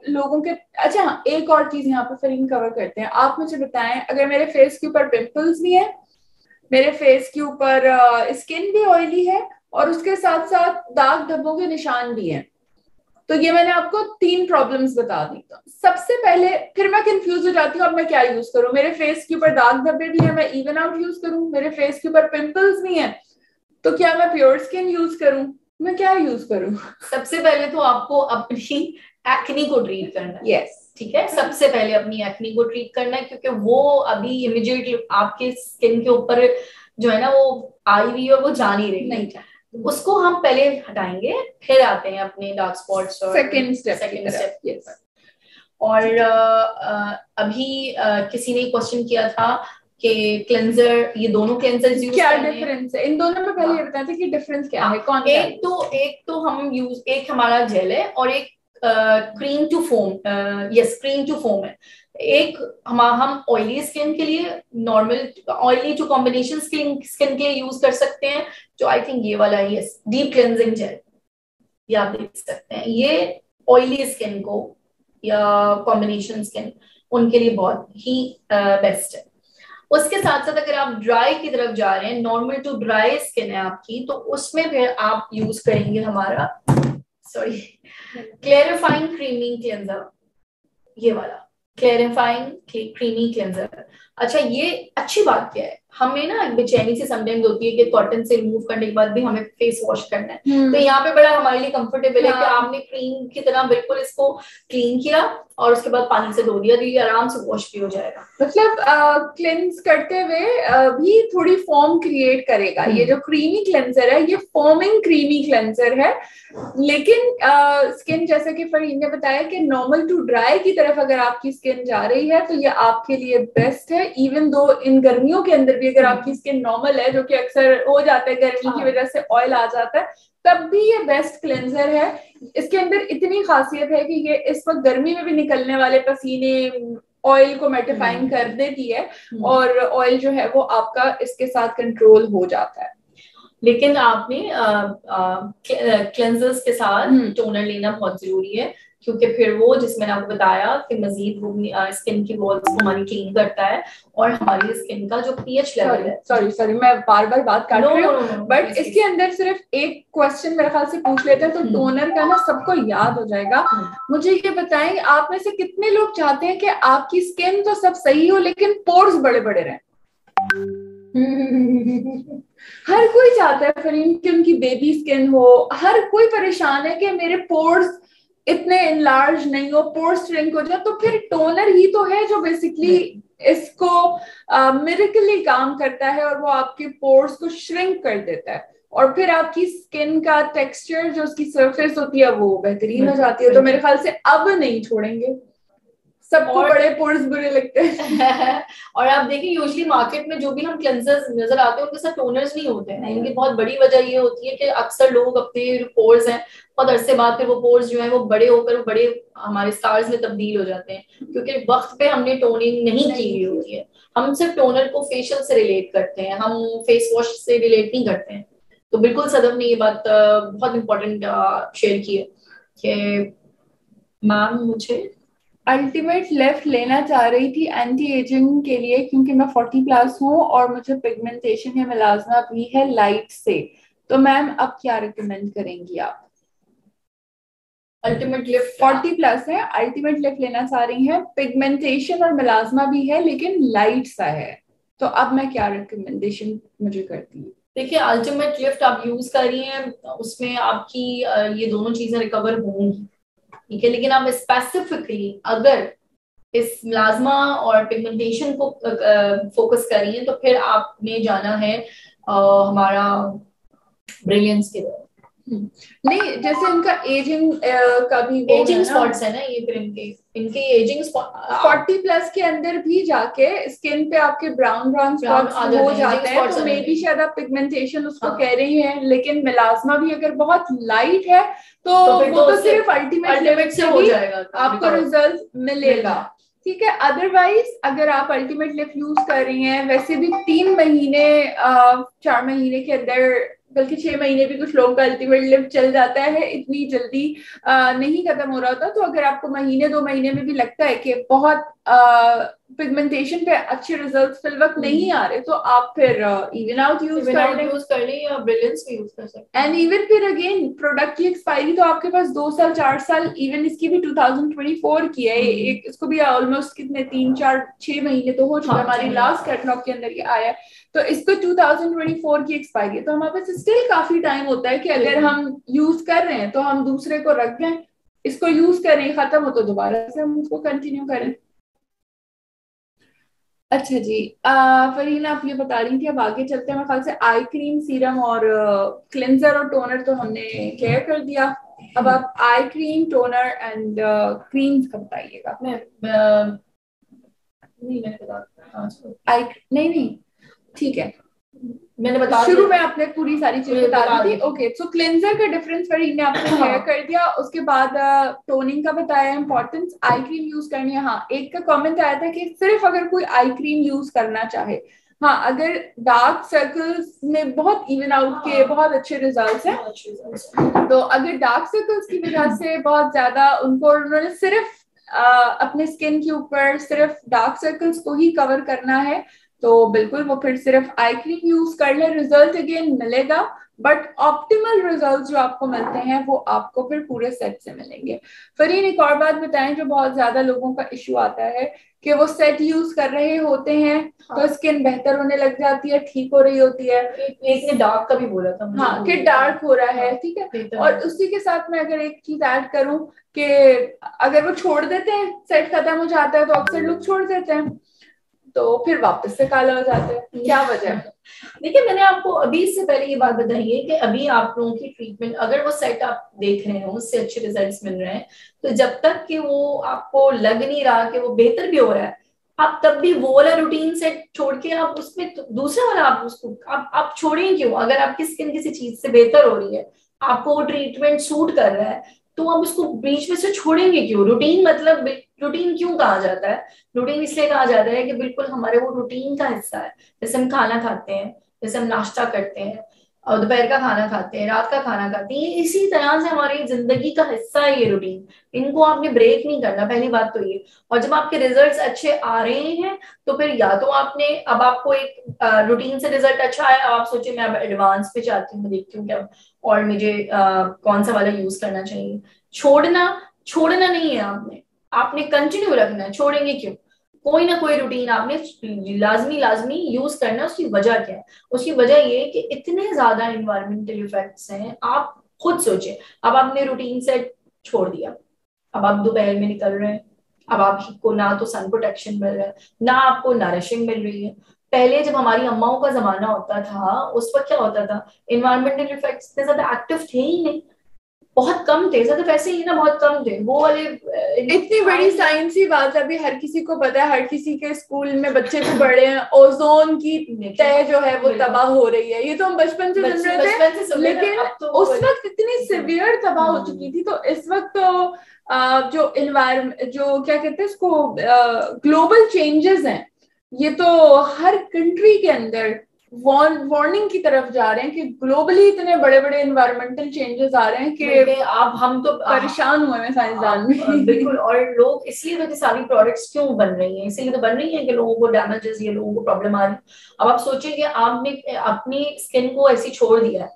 लोगों के। अच्छा हाँ, एक और चीज यहाँ पे फिर कवर करते हैं। आप मुझे बताएं, अगर मेरे फेस के ऊपर पिंपल्स भी है, मेरे फेस के ऊपर स्किन भी ऑयली है, और उसके साथ साथ दाग धब्बों के निशान भी हैं, तो ये मैंने आपको 3 प्रॉब्लम्स बता दी। तो सबसे पहले फिर मैं कंफ्यूज हो जाती हूँ, अब मैं क्या यूज करूँ? मेरे फेस के ऊपर दाग धब्बे भी है, मैं इवन आउट यूज करूँ? मेरे फेस के ऊपर पिंपल्स भी हैं, तो क्या मैं प्योर स्किन यूज करूँ? मैं क्या यूज करूँ? सबसे पहले तो आपको अपनी एक्नी को ट्रीट करना है। यस, ठीक है, सबसे पहले अपनी एक्नी को ट्रीट करना है, क्योंकि वो अभी इमिडिएटली आपके स्किन के ऊपर जो है ना वो आई हुई है और वो जा नहीं रही नहीं, उसको हम पहले हटाएंगे, फिर आते हैं अपने डार्क स्पॉट्स और सेकंड स्टेप। यस। और अभी किसी ने क्वेश्चन किया था कि क्लेंजर, ये दोनों क्लेंजर्स यूज क्या डिफरेंस है इन दोनों में? पहले ये बताते हैं कि डिफरेंस क्या है। कौन एक तो हम यूज, एक हमारा जेल है और एक cream to foam, yes cream to foam है। एक हम ऑयली स्किन के लिए, normal oily to combination skin के लिए यूज कर सकते हैं, जो आई थिंक ये वाला है, यस डीप क्लेंजिंग जेल, ये आप देख सकते हैं। ये ऑयली स्किन को या कॉम्बिनेशन स्किन उनके लिए बहुत ही बेस्ट है। उसके साथ साथ अगर आप ड्राई की तरफ जा रहे हैं, नॉर्मल टू ड्राई स्किन है आपकी, तो उसमें फिर आप यूज करेंगे हमारा सॉरी क्लेरिफाइंग क्रीमी क्लेंजर, ये वाला क्लेरिफाइंग क्रीमी क्लेंजर। अच्छा, ये अच्छी बात क्या है, हमें ना बेचैनी से समटाइम्स होती है कि कॉटन से रिमूव करने के बाद भी हमें फेस वॉश करना है, तो यहाँ पे बड़ा हमारे लिए कंफर्टेबल है कि आपने क्रीम की तरह बिल्कुल इसको क्लीन किया और उसके बाद पानी से धो दिया, तो ये आराम से वॉश भी हो जाएगा। मतलब क्लेंस करते हुए भी थोड़ी फॉर्म क्रिएट करेगा। ये जो क्रीमी क्लेंजर है ये फॉर्मिंग क्रीमी क्लेंजर है, लेकिन स्किन जैसे कि फरीन ने बताया कि नॉर्मल टू ड्राई की तरफ अगर आपकी स्किन जा रही है तो ये आपके लिए बेस्ट है। इवन दो इन गर्मियों के अंदर भी अगर आपकी स्किन नॉर्मल है, जो कि अक्सर हो जाता है गर्मी की वजह से ऑयल आ जाता है, तब भी ये बेस्ट क्लेंजर है। इसके अंदर इतनी खासियत है कि ये इस वक्त गर्मी में भी निकलने वाले पसीने, ऑयल को मेटिफाइंग कर देती है, और ऑयल जो है वो आपका इसके साथ कंट्रोल हो जाता है। लेकिन आपने क्लेंजर्स के साथ टोनर लेना बहुत जरूरी है, क्योंकि फिर वो जिसमें आपको बताया कि मजीद स्किन की वॉल्स को हमारी क्लीन करता है और हमारी स्किन का जो पीएच लेवल है। सॉरी मैं बार बार बात काट रही हूँ, बट इसके अंदर सिर्फ एक क्वेश्चन मेरे ख्याल से पूछ लेते हैं तो टोनर का ना सबको याद हो जाएगा। मुझे ये बताएं, आप में से कितने लोग चाहते हैं कि आपकी स्किन तो सब सही हो लेकिन पोर्स बड़े बड़े रहें? हर कोई चाहता है फरीन कि उनकी बेबी स्किन हो, हर कोई परेशान है कि मेरे पोर्स इतने इनलार्ज नहीं हो, पोर्स श्रिंक हो जाए। तो फिर टोनर ही तो है जो बेसिकली इसको मिरेकली काम करता है और वो आपके पोर्स को श्रिंक कर देता है, और फिर आपकी स्किन का टेक्सचर जो उसकी सरफेस होती है वो बेहतरीन हो जाती है। तो मेरे ख्याल से अब नहीं छोड़ेंगे, सबको बड़े पोर्स बुरे लगते हैं। और आप देखिए यूजुअली मार्केट में जो भी हम क्लेंजर्स नजर आते हैं उनके साथ टोनर्स नहीं होते हैं। इनकी बहुत बड़ी वजह ये होती है कि अक्सर लोग अपने जो पोर्स हैं बहुत अरसे बाद फिर वो पोर्स जो है वो बड़े होकर बड़े हमारे स्टार्स में तब्दील हो जाते हैं, क्योंकि वक्त पे हमने टोनिंग नहीं की हुई होती है। हम सिर्फ टोनर को फेशियल से रिलेट करते हैं, हम फेस वॉश से रिलेट नहीं करते हैं। तो बिल्कुल सदफ ने ये बात बहुत इंपॉर्टेंट शेयर की है कि मैम मुझे अल्टीमेट लिफ्ट लेना चाह रही थी एंटी एजिंग के लिए, क्योंकि मैं 40+ हूँ और मुझे पिगमेंटेशन या मेलास्मा भी है लाइट से। तो मैम अब क्या रिकमेंड करेंगी आप? अल्टीमेट लिफ्ट 40+ है, अल्टीमेट लिफ्ट लेना चाह रही हैं, पिगमेंटेशन और मेलास्मा भी है लेकिन लाइट सा है, तो अब मैं क्या रिकमेंडेशन मुझे करती हूँ? देखिए, अल्टीमेट लिफ्ट आप यूज कर रही हैं, उसमें आपकी ये दोनों चीजें रिकवर होंगी, ठीक है। लेकिन आप स्पेसिफिकली अगर इस मेलास्मा और पिगमेंटेशन को फोकस कर रही हैं तो फिर आपने जाना है हमारा ब्रिलियंस की तरफ। नहीं, जैसे इनका एजिंग का भी एजिंग स्पॉट्स है ना, ये फिर इनके एजिंग 40+ के अंदर भी जाके स्किन पे आपके ब्राउन स्पॉट्स हो जाते हैं, तो मे बी शायद आप पिगमेंटेशन उसको कह रही हैं। लेकिन मेलास्मा भी अगर बहुत लाइट है तो वो तो सिर्फ अल्टीमेट से हो जाएगा, आपको रिजल्ट मिलेगा। ठीक है। अदरवाइज अगर आप अल्टीमेट लिप यूज कर रही हैं, वैसे भी 3 महीने 4 महीने के अंदर, बल्कि 6 महीने भी कुछ लोगों का अल्टीमेट लिप चल जाता है, इतनी जल्दी नहीं खत्म हो रहा होता। तो अगर आपको महीने 2 महीने में भी लगता है कि बहुत पिगमेंटेशन पे अच्छे रिजल्ट्स फिल वक्त नहीं आ रहे, तो आप फिर इवन आउट यूज कर लें या ब्रिलियंस भी यूज कर सकते हैं। एंड इवन फिर अगेन प्रोडक्ट की एक्सपायरी तो आपके पास 2 साल 4 साल, इवन इसकी भी 2024 की है, एक इसको भी ऑलमोस्ट कितने 3 4 6 महीने तो हो चुका है, हमारी लास्ट कैटलॉग के अंदर ये आया है, तो इसको 2024 की एक्सपायरी है। तो हमारे पास स्टिल काफी टाइम होता है कि अगर हम यूज कर रहे हैं तो हम दूसरे को रख दें, इसको यूज करें, खत्म हो तो दोबारा से हम उसको कंटिन्यू करें। अच्छा जी, फरीन आप ये बता रही थी, अब आगे चलते हैं। मेरे ख्याल से आई क्रीम, सीरम और क्लिंजर और टोनर तो हमने क्लियर कर दिया। अब आप eye cream, toner and creams का बताइएगा। नहीं नहीं ठीक है, मैंने बता शुरू में आपने पूरी सारी चीजें बता दी थी। ओके, सो क्लेंजर का डिफरेंस फरीन ने आपको शेयर कर दिया। उसके बाद टोनिंग का बताया इंपॉर्टेंस, आई क्रीम यूज करनी है। हाँ, एक का कमेंट आया था कि सिर्फ अगर कोई आई क्रीम यूज करना चाहे, हाँ अगर डार्क सर्कल्स में बहुत इवन आउट के बहुत अच्छे रिजल्ट्स हैं, तो अगर डार्क सर्कल्स की वजह से बहुत ज्यादा उन्होंने सिर्फ अपने स्किन के ऊपर सिर्फ डार्क सर्कल्स को ही कवर करना है, तो बिल्कुल वो फिर सिर्फ आई क्रीम यूज कर ले, रिजल्ट अगेन मिलेगा, बट ऑप्टिमल रिजल्ट जो आपको मिलते हैं वो आपको फिर पूरे सेट से मिलेंगे। फरीन एक और बात बताएं, जो बहुत ज्यादा लोगों का इश्यू आता है कि वो सेट यूज कर रहे होते हैं, हाँ, तो स्किन बेहतर होने लग जाती है, ठीक हो रही होती है। एक ने डार्क का भी बोला था, हाँ कि डार्क हो रहा है, ठीक है। और उसी के साथ मैं अगर एक चीज ऐड करूं कि अगर वो छोड़ देते हैं, सेट खत्म हो जाता है, तो अक्सर लोग छोड़ देते हैं, तो फिर वापस से काला हो जाता है, क्या वजह है? देखिए, मैंने आपको अभी इससे पहले ये बात बताई है कि अभी आप लोगों की ट्रीटमेंट, अगर वो सेट आप देख रहे हो, उससे अच्छे रिजल्ट्स मिल रहे हैं, तो जब तक कि वो आपको लग नहीं रहा कि वो बेहतर भी हो रहा है, आप तब भी वो वाला रूटीन सेट छोड़ के आप उसमें दूसरा वाला आप उसको आप छोड़ें क्यों? अगर आपकी स्किन किसी चीज से बेहतर हो रही है, आपको वो ट्रीटमेंट सूट कर रहा है, तो आप उसको बीच में से छोड़ेंगे क्यों? रूटीन मतलब रूटीन क्यों कहा जाता है? रूटीन इसलिए कहा जाता है कि बिल्कुल हमारे वो रूटीन का हिस्सा है। जैसे हम खाना खाते हैं, जैसे हम नाश्ता करते हैं और दोपहर का खाना खाते हैं, रात का खाना खाते हैं, इसी तरह से हमारी जिंदगी का हिस्सा है ये रूटीन। इनको आपने ब्रेक नहीं करना, पहली बात तो ये। और जब आपके रिजल्ट्स अच्छे आ रहे हैं, तो फिर या तो आपने, अब आपको एक रूटीन से रिजल्ट अच्छा आया, अब आप सोचे मैं अब एडवांस पे चाहती हूँ, देखती हूँ क्या और मुझे कौन सा वाला यूज करना चाहिए। छोड़ना नहीं है आपने, आपने कंटिन्यू रखना है। छोड़ेंगे क्यों? कोई ना कोई रूटीन आपने लाजमी यूज करना है। उसकी वजह क्या है? उसकी वजह ये कि इतने ज्यादा इन्वायरमेंटल इफेक्ट्स हैं। आप खुद सोचे, अब आपने रूटीन सेट छोड़ दिया, अब आप दोपहर में निकल रहे हैं, अब आपको ना तो सन प्रोटेक्शन मिल रहा है, ना आपको नरिशिंग मिल रही है। पहले जब हमारी अम्माओं का जमाना होता था, उस वक्त क्या होता था, इन्वायरमेंटल इफेक्ट्स इतने ज्यादा एक्टिव थे ही नहीं, बहुत कम थे, ज्यादा वैसे ही ना बहुत कम थे वो वाले। इतनी बड़ी साइंसी बात है, अभी हर किसी को पता है, हर किसी के स्कूल में बच्चे भी पढ़े हैं, ओजोन की तह जो है वो तबाह हो रही है। ये तो हम बचपन से सुन रहे थे, लेकिन उस वक्त इतनी सिवियर तबाह हो चुकी थी। तो इस वक्त तो जो इन्वायरमेंट, जो क्या कहते हैं इसको, ग्लोबल चेंजेस हैं, ये तो हर कंट्री के अंदर वार्निंग की तरफ जा रहे हैं कि ग्लोबली इतने बड़े बड़े इन्वायरमेंटल चेंजेस आ रहे हैं कि आप हम तो परेशान हुए हैं साइंसदान भी। बिल्कुल। और लोग इसलिए तो सारी प्रोडक्ट्स क्यों बन रही हैं, इसीलिए तो बन रही हैं कि लोगों को डैमेजेस, ये लोगों को प्रॉब्लम आ रही है। अब आप सोचिए कि आपने अपनी स्किन को ऐसी छोड़ दिया है,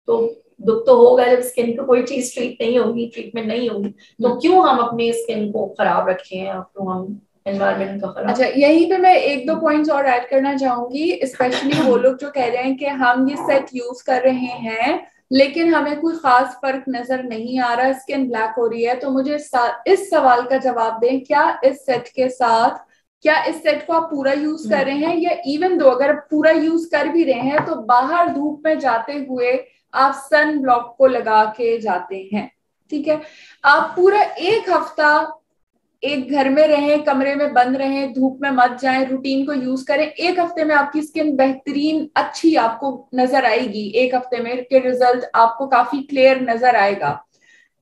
तो दुख तो होगा जब स्किन को कोई चीज ट्रीटमेंट नहीं होगी, तो क्यों हम अपनी स्किन को खराब रखे हैं, तो हम एनवायरमेंट का खराब। अच्छा, यहीं पे मैं 1-2 पॉइंट्स और ऐड करना चाहूंगी, स्पेशली वो लोग जो कह रहे हैं कि हम ये सेट यूज कर रहे हैं लेकिन हमें कोई खास फर्क नजर नहीं आ रहा, स्किन ब्लैक हो रही है। तो मुझे इस सवाल का जवाब दें, क्या इस सेट के साथ, क्या इस सेट को आप पूरा यूज कर रहे हैं, या इवन दो अगर पूरा यूज कर भी रहे हैं तो बाहर धूप में जाते हुए आप सन ब्लॉक को लगा के जाते हैं, ठीक है। आप पूरा 1 हफ्ता एक घर में रहें, कमरे में बंद रहें, धूप में मत जाएं, रूटीन को यूज करें, 1 हफ्ते में आपकी स्किन बेहतरीन अच्छी आपको नजर आएगी। 1 हफ्ते में के रिजल्ट आपको काफी क्लियर नजर आएगा।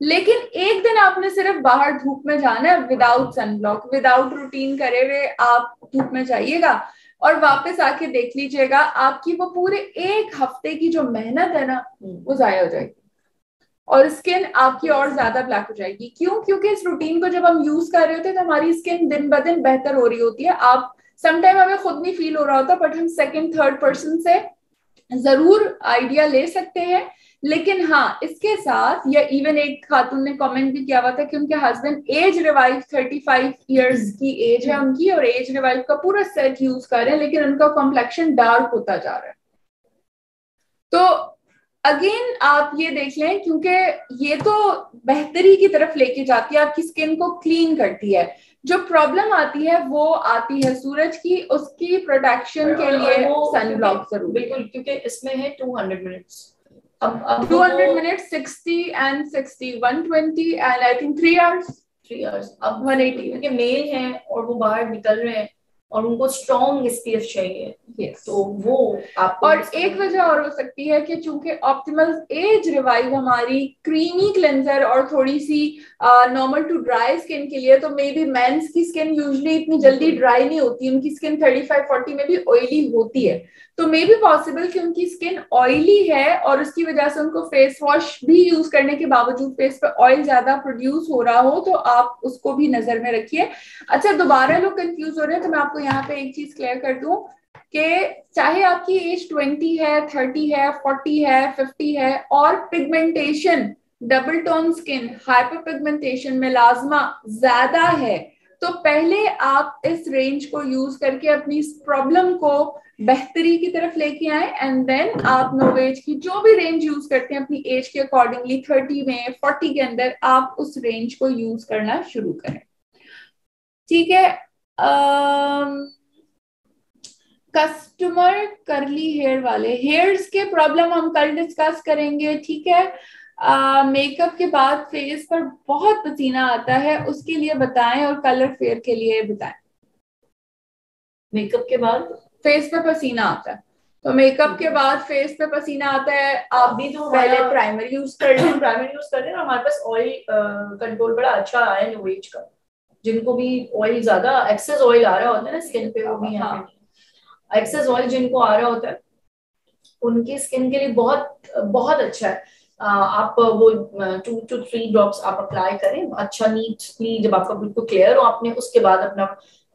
लेकिन एक दिन आपने सिर्फ बाहर धूप में जाना है विदाउट सनब्लॉक, विदाउट रूटीन करे हुए आप धूप में जाइएगा और वापस आके देख लीजिएगा, आपकी वो पूरे एक हफ्ते की जो मेहनत है ना वो जाया हो जाएगी और स्किन आपकी और ज्यादा ब्लैक हो जाएगी। क्यों? क्योंकि इस रूटीन को जब हम यूज कर रहे होते हैं तो हमारी स्किन दिन ब दिन बेहतर हो रही होती है। आप समटाइम हमें खुद नहीं फील हो रहा होता, बट हम सेकंड थर्ड पर्सन से जरूर आइडिया ले सकते हैं। लेकिन हाँ, इसके साथ, या इवन एक खातून ने कमेंट भी किया हुआ था कि उनके हस्बैंड एज रिवाइव 35 इयर्स की एज है उनकी और एज रिवाइव का पूरा सेट यूज कर रहे हैं, लेकिन उनका कॉम्प्लेक्शन डार्क होता जा रहा है। तो अगेन आप ये देख लें, क्योंकि ये तो बेहतरी की तरफ लेके जाती है, आपकी स्किन को क्लीन करती है। जो प्रॉब्लम आती है वो आती है सूरज की, उसकी प्रोटेक्शन के लिए सनब्लॉक जरूरी है। बिल्कुल, क्योंकि इसमें है 200 मिनट्स। अब 200 minutes, 60 and 60, 120 and I think 3 hours. अब 180, क्योंकि मेल हैं और वो बाहर निकल रहे हैं और उनको स्ट्रॉन्ग एसपीएफ चाहिए। yes. तो वो आपको, और एक वजह और हो सकती है कि चूंकि ऑप्टिमल एज रिवाइव हमारी क्रीमी क्लेंजर और थोड़ी सी नॉर्मल टू ड्राई स्किन के लिए, तो मे बी मेंस की स्किन यूजुअली इतनी जल्दी ड्राई नहीं होती, उनकी स्किन 35-40 में भी ऑयली होती है। तो मे बी पॉसिबल कि उनकी स्किन ऑयली है और उसकी वजह से उनको फेस वॉश भी यूज करने के बावजूद फेस पे ऑयल ज्यादा प्रोड्यूस हो रहा हो, तो आप उसको भी नजर में रखिए। अच्छा, दोबारा लोग कंफ्यूज हो रहे हैं तो मैं आपको यहाँ पे एक चीज क्लियर कर दूं कि चाहे आपकी एज 20 है, 30 है, 40 है, 50 है और pigmentation, double tone skin, hyper pigmentation, melasma ज्यादा है, तो पहले आप इस रेंज को यूज करके अपनी इस प्रॉब्लम को बेहतरी की तरफ लेके आए एंड देन आप नोवेज की जो भी रेंज यूज करते हैं अपनी एज के अकॉर्डिंगली 30 में 40 के अंदर आप उस रेंज को यूज करना शुरू करें। ठीक है। कस्टमर करली हेयर वाले, हेयर्स के प्रॉब्लम हम कल डिस्कस करेंगे। ठीक है। मेकअप के बाद फेस पर बहुत पसीना आता है, उसके लिए बताएं, और कलर फेयर के लिए बताएं। मेकअप के बाद फेस पे पसीना आता है, तो मेकअप के बाद फेस पे पसीना आता है, आप भी तो पहले प्राइमर यूज कर लें। प्राइमर यूज कर लें। हमारे पास ऑयल कंट्रोल बड़ा अच्छा आया है नोवेज का। जिनको भी ऑयल ज्यादा एक्सेस ऑयल आ रहा होता है ना स्किन पे, वो भी यहाँ पे एक्सेस ऑयल जिनको आ रहा होता है उनकी स्किन के लिए बहुत बहुत अच्छा है। आप वो 2 to 3 ड्रॉप्स आप अप्लाई करें, अच्छा नीटली, जब आपका बिल्कुल क्लियर हो आपने, उसके बाद अपना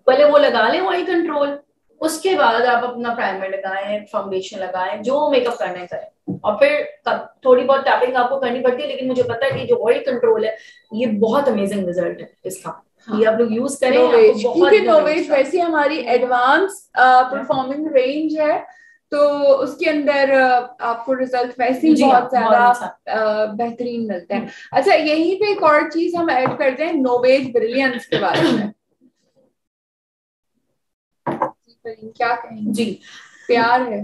पहले वो लगा लें ऑयल कंट्रोल, उसके बाद आप अपना प्राइमर लगाएं, फाउंडेशन लगाएं, जो मेकअप करना है करें, और फिर थोड़ी बहुत टैपिंग आपको करनी पड़ती है। लेकिन मुझे पता है कि जो ऑयल कंट्रोल है ये बहुत अमेजिंग रिजल्ट है इसका। हाँ। ये आप लोग यूज करें। क्योंकि नोवेज वैसे हमारी एडवांस परफॉर्मिंग रेंज है, तो उसके अंदर आपको रिजल्ट वैसे ही बहुत ज्यादा बेहतरीन मिलते हैं। अच्छा, यहीं पे एक और चीज हम ऐड करते हैं नोवेज ब्रिलियंस के बारे में। क्या कहेंगे जी? प्यार है।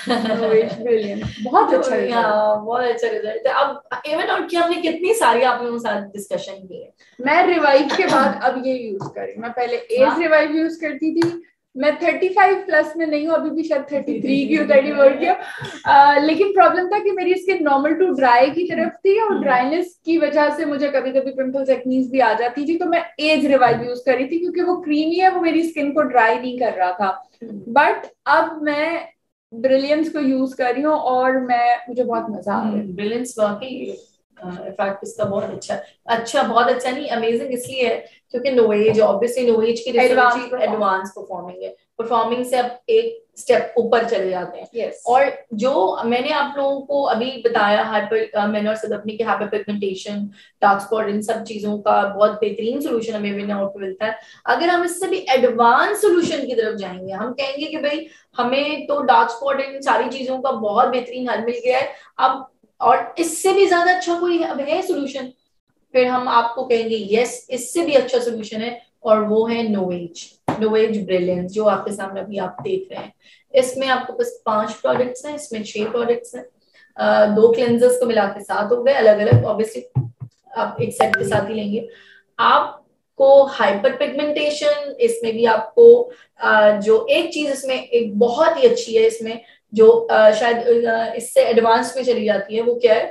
नोवेज ब्रिलियंस बहुत अच्छा रिजल्ट, बहुत अच्छा रिजल्ट है। अब इवन आउट की हमने कितनी सारी आप लोगों के साथ डिस्कशन की है। मैं रिवाइव के बाद अब ये यूज करी, मैं पहले एज रिवाइव यूज करती थी, मैं 35 प्लस में नहीं हूँ, अभी भी शायद 33 की 34 की। लेकिन प्रॉब्लम था कि मेरी स्किन नॉर्मल टू ड्राई की तरफ थी और ड्राइनेस की वजह से मुझे कभी कभी पिंपल्स, एक्नीज भी आ जाती थी, तो मैं एज रिवाइव यूज करी थी क्योंकि वो क्रीमी है, वो मेरी स्किन को ड्राई नहीं कर रहा था। बट अब मैं ब्रिलियंस को यूज कर रही हूँ और मुझे बहुत मजा आ रहा है। ब्रिलियंस वाकई इफेक्ट इसका बहुत अच्छा बहुत अच्छा नहीं, अमेजिंग इसलिए है क्योंकि नोवेज, ऑब्वियसली नोवेज की एडवांस परफॉर्मिंग से अब एक स्टेप ऊपर चले जाते हैं। yes. और जो मैंने आप लोगों को अभी बताया, मैंने और सदपनी के हाइपर पिगमेंटेशन, डार्क स्पॉट, इन सब चीजों का बहुत बेहतरीन सोल्यूशन हमें विन आउट मिलता है। अगर हम इससे भी एडवांस सोल्यूशन की तरफ जाएंगे, हम कहेंगे कि भाई हमें तो डार्क स्पॉट, इन सारी चीजों का बहुत बेहतरीन हल मिल गया है अब, और इससे भी ज्यादा अच्छा कोई अब है सोल्यूशन, फिर हम आपको कहेंगे यस, इससे भी अच्छा सोल्यूशन है, और वो है नोवेज ब्रिलियंस, जो आपके सामने अभी आप देख रहे हैं। इसमें आपको बस 5 प्रोडक्ट्स हैं, इसमें 6 प्रोडक्ट्स हैं, 2 क्लेंजर्स को मिला के 7 हो गए अलग अलग, ऑब्वियसली आप एक सेट के साथ ही लेंगे। आपको हाइपर पिगमेंटेशन, इसमें भी आपको जो एक चीज इसमें एक बहुत ही अच्छी है, इसमें जो शायद इससे एडवांस में चली जाती है, वो क्या है?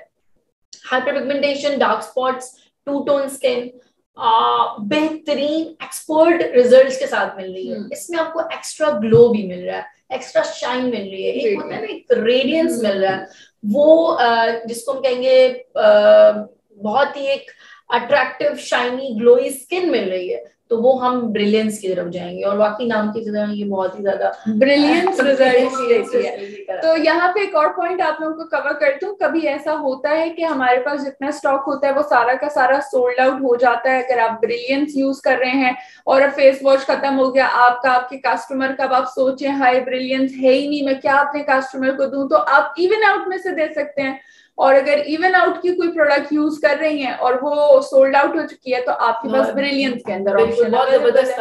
Hyper pigmentation, dark spots, two tone skin बेहतरीन एक्सपर्ट रिजल्ट्स के साथ मिल रही है। इसमें आपको एक्स्ट्रा ग्लो भी मिल रहा है, एक्स्ट्रा शाइन मिल रही है, एक होता है ना एक रेडियंस मिल रहा है, वो जिसको हम कहेंगे बहुत ही एक अट्रैक्टिव शाइनी ग्लोई स्किन मिल रही है। तो वो हम ब्रिलियंस की तरफ जाएंगे, और बाकी नाम की तरह ये बहुत ही ज्यादा ब्रिलियंस रिजल्ट देती है। तो यहाँ पे एक और पॉइंट आप लोगों को कवर कर दूं, कभी ऐसा होता है कि हमारे पास जितना स्टॉक होता है वो सारा का सारा सोल्ड आउट हो जाता है। अगर आप ब्रिलियंस यूज कर रहे हैं और अब फेस वॉश खत्म हो गया आपका, आपके कस्टमर का, आप सोचे हाय ब्रिलियंस है ही नहीं, मैं क्या अपने कस्टमर को दूं, तो आप इवन आउट में से दे सकते हैं। और अगर इवन आउट की कोई प्रोडक्ट यूज कर रही हैं और वो सोल्ड आउट हो चुकी है, तो आपके पास ब्रिलियंस के अंदर ऑप्शन बहुत जबरदस्त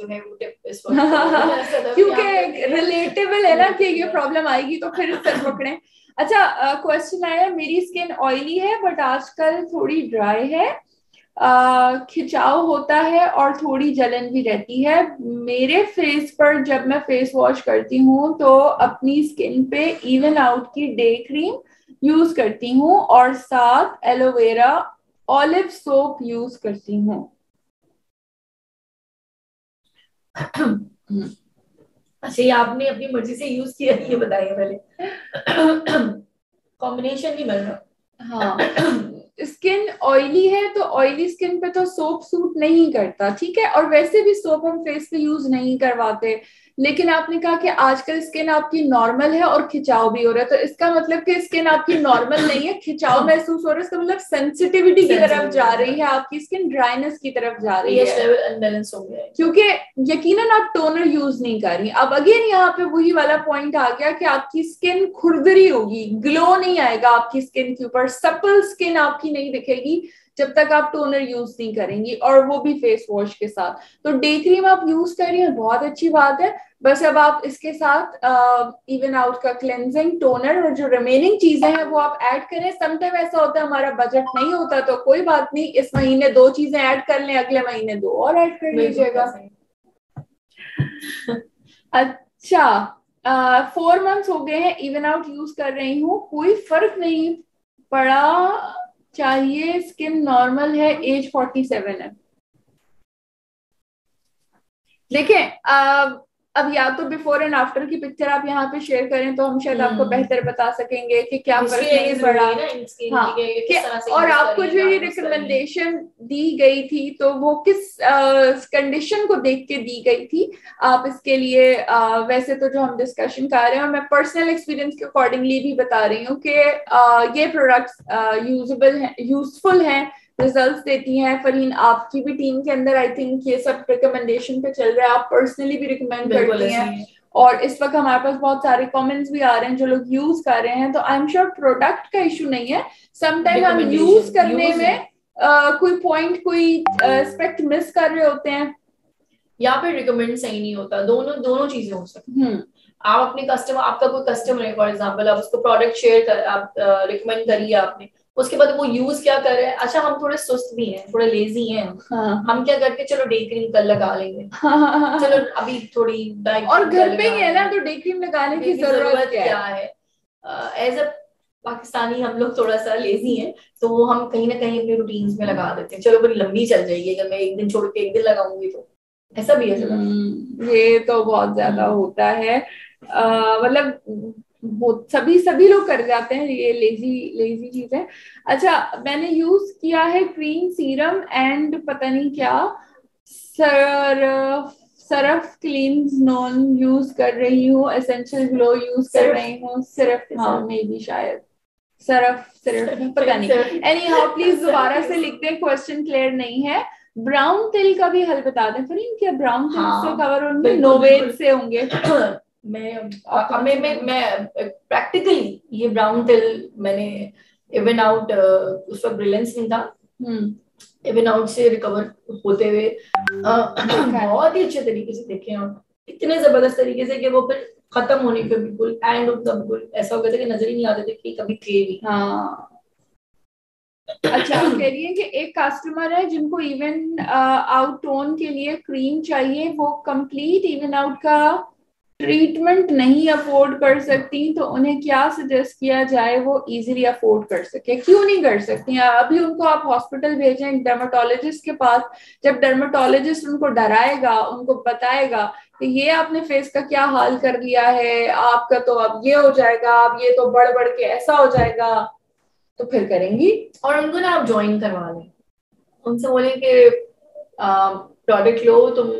जो है वो टिप इस वक्त क्योंकि रिलेटेबल है ना कि ये प्रॉब्लम आएगी तो फिर सर पकड़े। अच्छा, क्वेश्चन आया, मेरी स्किन ऑयली है बट आजकल थोड़ी ड्राई है, खिंचाव होता है और थोड़ी जलन भी रहती है मेरे फेस पर। जब मैं फेस वॉश करती हूँ तो अपनी स्किन पे इवन आउट की डे क्रीम यूज करती हूँ और साथ एलोवेरा ऑलिव सोप यूज करती हूँ। अच्छा, ये आपने अपनी मर्जी से यूज किया, ये बताइए पहले। कॉम्बिनेशन नहीं मिल रहा। हाँ, स्किन ऑयली है तो ऑयली स्किन पे तो सोप सूट नहीं करता, ठीक है, और वैसे भी सोप हम फेस पे यूज नहीं करवाते। लेकिन आपने कहा कि आजकल स्किन आपकी नॉर्मल है और खिंचाव भी हो रहा है, तो इसका मतलब कि स्किन आपकी नॉर्मल नहीं है, खिंचाव महसूस हो रहा है, इसका मतलब सेंसिटिविटी की तरफ जा रही है, आपकी स्किन ड्राइनेस की तरफ जा रही है, क्योंकि यकीनन आप टोनर यूज नहीं कर रही। अब अगेन यहाँ पे वही वाला पॉइंट आ गया कि आपकी स्किन खुरदरी होगी, ग्लो नहीं आएगा आपकी स्किन के ऊपर, सपल स्किन आपकी नहीं दिखेगी जब तक आप टोनर यूज नहीं करेंगी, और वो भी फेस वॉश के साथ। तो डे क्रीम आप यूज कर रही हैं, बहुत अच्छी बात है, बस अब आप इसके साथ इवन आउट का क्लेंजिंग टोनर और जो रिमेनिंग चीजें हैं वो आप ऐड करें। समटाइम ऐसा होता है हमारा बजट नहीं होता, तो कोई बात नहीं, इस महीने 2 चीजें ऐड कर लें, अगले महीने 2 और ऐड कर लीजिएगा। अच्छा, 4 मंथ्स हो गए हैं इवन आउट यूज कर रही हूँ, कोई फर्क नहीं पड़ा, चाहिए स्किन नॉर्मल है, एज 47 है। देखें, अब या तो बिफोर एंड आफ्टर की पिक्चर आप यहाँ पे शेयर करें तो हम शायद आपको बेहतर बता सकेंगे कि क्या फर्क नहीं पड़ा। हाँ, और आपको जो ये रिकमेंडेशन दी गई थी तो वो किस कंडीशन को देख के दी गई थी आप इसके लिए? वैसे तो जो हम डिस्कशन कर रहे हैं, और मैं पर्सनल एक्सपीरियंस के अकॉर्डिंगली भी बता रही हूँ कि ये प्रोडक्ट्स यूजेबल हैं, यूजफुल हैं, रिजल्ट्स देती हैं। फरहीन, आपकी भी टीम के अंदर आई थिंक ये सब रिकमेंडेशन पे चल रहा है, आप पर्सनली भी रिकमेंड करती हैं, और इस वक्त हमारे पास बहुत सारे कमेंट्स भी आ रहे हैं जो लोग यूज कर रहे हैं, तो आई एम श्योर प्रोडक्ट का इशू नहीं है, समटाइम हम यूज करने में कोई पॉइंट, कोई एस्पेक्ट मिस कर रहे होते हैं, या फिर रिकमेंड सही नहीं होता। दोनों चीजें हो सकती हैं। आप अपने कस्टमर, आपका कोई कस्टमर है फॉर एग्जांपल, आप उसको प्रोडक्ट शेयर कर, आप रिकमेंड करिए आपने, उसके बाद वो यूज क्या कर रहे हैं। अच्छा, हम थोड़े सुस्त भी हैं, थोड़े लेजी हैं, हम क्या करते हैं, चलो डे क्रीम कल लगा लेंगे, चलो अभी थोड़ी और घर पे ही है ना, तो डे क्रीम लगाने की जरूरत क्या है। एज अ पाकिस्तानी हम लोग थोड़ा सा लेजी हैं, तो वो हम कहीं ना कहीं अपने रूटीन्स में लगा देते हैं, चलो बड़ी लंबी चल जाएगी, अगर मैं एक दिन छोड़ के एक दिन लगाऊंगी तो ऐसा भी है। ये तो बहुत ज्यादा होता है, मतलब सभी लोग कर जाते हैं, ये लेजी चीज है। अच्छा, मैंने यूज किया है क्रीम, सीरम एंड पता नहीं क्या, सरफ क्लींस नॉन यूज कर रही हूँ, एसेंशियल ग्लो यूज कर रही हूँ, सिर्फ, हाँ मे भी शायद सिर्फ पता नहीं। एनी हाउ, प्लीज दोबारा से लिख दें, क्वेश्चन क्लियर नहीं है। ब्राउन तिल का भी हल बता दें फरीन, क्या ब्राउन तिल से कवर होंगे, नोवेद से होंगे? मैं प्रैक्टिकली ये ब्राउन तिल मैंने इवन आउट, उस वक्त ब्रिलियंस नहीं था, इवन आउट से रिकवर होते हुए बहुत ही अच्छे तरीके से देखे, और इतने जबरदस्त तरीके से कि वो फिर खत्म होने पे बिल्कुल एंड ऑफ द बिल्कुल ऐसा हो गया था कि नजर ही नहीं आते थे कि कभी थे भी। हाँ, अच्छा, आप कह रही है कि एक कस्टमर है जिनको इवन आउट टोन के लिए क्रीम चाहिए, वो कंप्लीट इवन आउट का ट्रीटमेंट नहीं अफोर्ड कर सकती तो उन्हें क्या सजेस्ट किया जाए वो इजीली अफोर्ड कर सके? क्यों नहीं कर सकती? अभी उनको आप हॉस्पिटल भेजें डर्मेटोलॉजिस्ट के पास, जब डर्मेटोलॉजिस्ट उनको डराएगा, उनको बताएगा कि ये आपने फेस का क्या हाल कर लिया है, आपका तो अब ये हो जाएगा, अब ये तो बढ़ बढ़ के ऐसा हो जाएगा, तो फिर करेंगी। और उनको ना आप ज्वाइन करवा लें, उनसे बोले कि प्रोडक्ट लो तुम,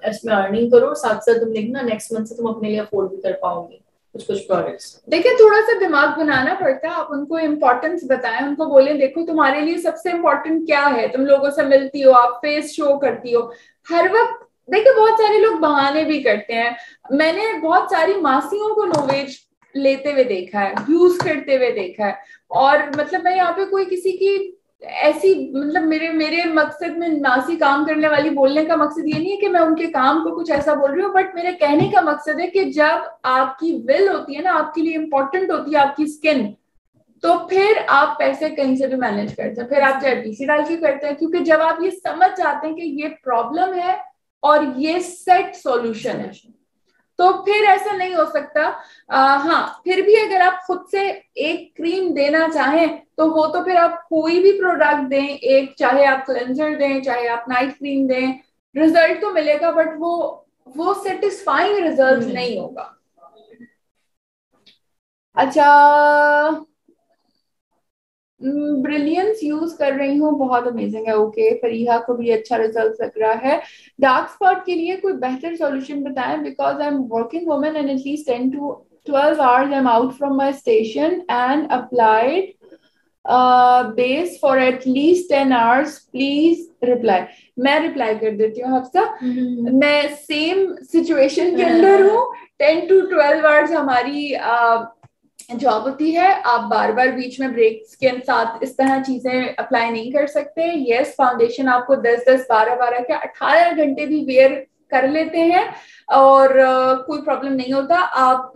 इसमें अर्निंग करो, साथ साथ तुम देखना नेक्स्ट मंथ से तुम अपने लिए अफोर्ड भी कर पाओगे कुछ कुछ प्रोडक्ट्स। देखिए थोड़ा सा दिमाग बनाना पड़ता है, आप उनको इम्पोर्टेंस बताएं, उनको बोलें देखो तुम्हारे लिए सबसे इम्पोर्टेंट क्या है, तुम लोगों से मिलती हो, आप फेस शो करती हो हर वक्त। देखिए बहुत सारे लोग बहाने भी करते हैं, मैंने बहुत सारी मासियों को नोवेज लेते हुए देखा है, यूज करते हुए देखा है, और मतलब मैं यहाँ पे कोई किसी की ऐसी मतलब मेरे मेरे मकसद में नासी काम करने वाली बोलने का मकसद ये नहीं है कि मैं उनके काम को कुछ ऐसा बोल रही हूँ, बट मेरे कहने का मकसद है कि जब आपकी विल होती है ना, आपके लिए इंपॉर्टेंट होती है आपकी स्किन, तो फिर आप पैसे कहीं से भी मैनेज करते हैं, फिर आप चाहे पीसी डाल के करते हैं, क्योंकि जब आप ये समझ जाते हैं कि ये प्रॉब्लम है और ये सेट सॉल्यूशन है, तो फिर ऐसा नहीं हो सकता। हाँ फिर भी अगर आप खुद से एक क्रीम देना चाहें तो वो तो फिर आप कोई भी प्रोडक्ट दें, एक चाहे आप क्लेंजर दें चाहे आप नाइट क्रीम दें, रिजल्ट तो मिलेगा, बट वो सेटिस्फाइंग रिजल्ट नहीं होगा। अच्छा, ब्रिलियंस यूज कर रही हूँ, बहुत अमेजिंग है, ओके। फरीहा को भी अच्छा रिजल्ट लग रहा है। डार्क स्पॉट के लिए कोई बेहतर सॉल्यूशन बताएं, because I am working woman and at least 10 to 12 hours I'm out from my station and applied base for at least 10 hours, please reply। मैं रिप्लाई कर देती हूँ हफ्सा, मैं सेम सिचुएशन के अंदर हूँ। 10 to 12 hours हमारी जॉब होती है, आप बार बार बीच में ब्रेक्स के साथ इस तरह चीजें अप्लाई नहीं कर सकते। यस, फाउंडेशन आपको 10-10, 12-12 के 18 घंटे भी वेयर कर लेते हैं और कोई प्रॉब्लम नहीं होता। आप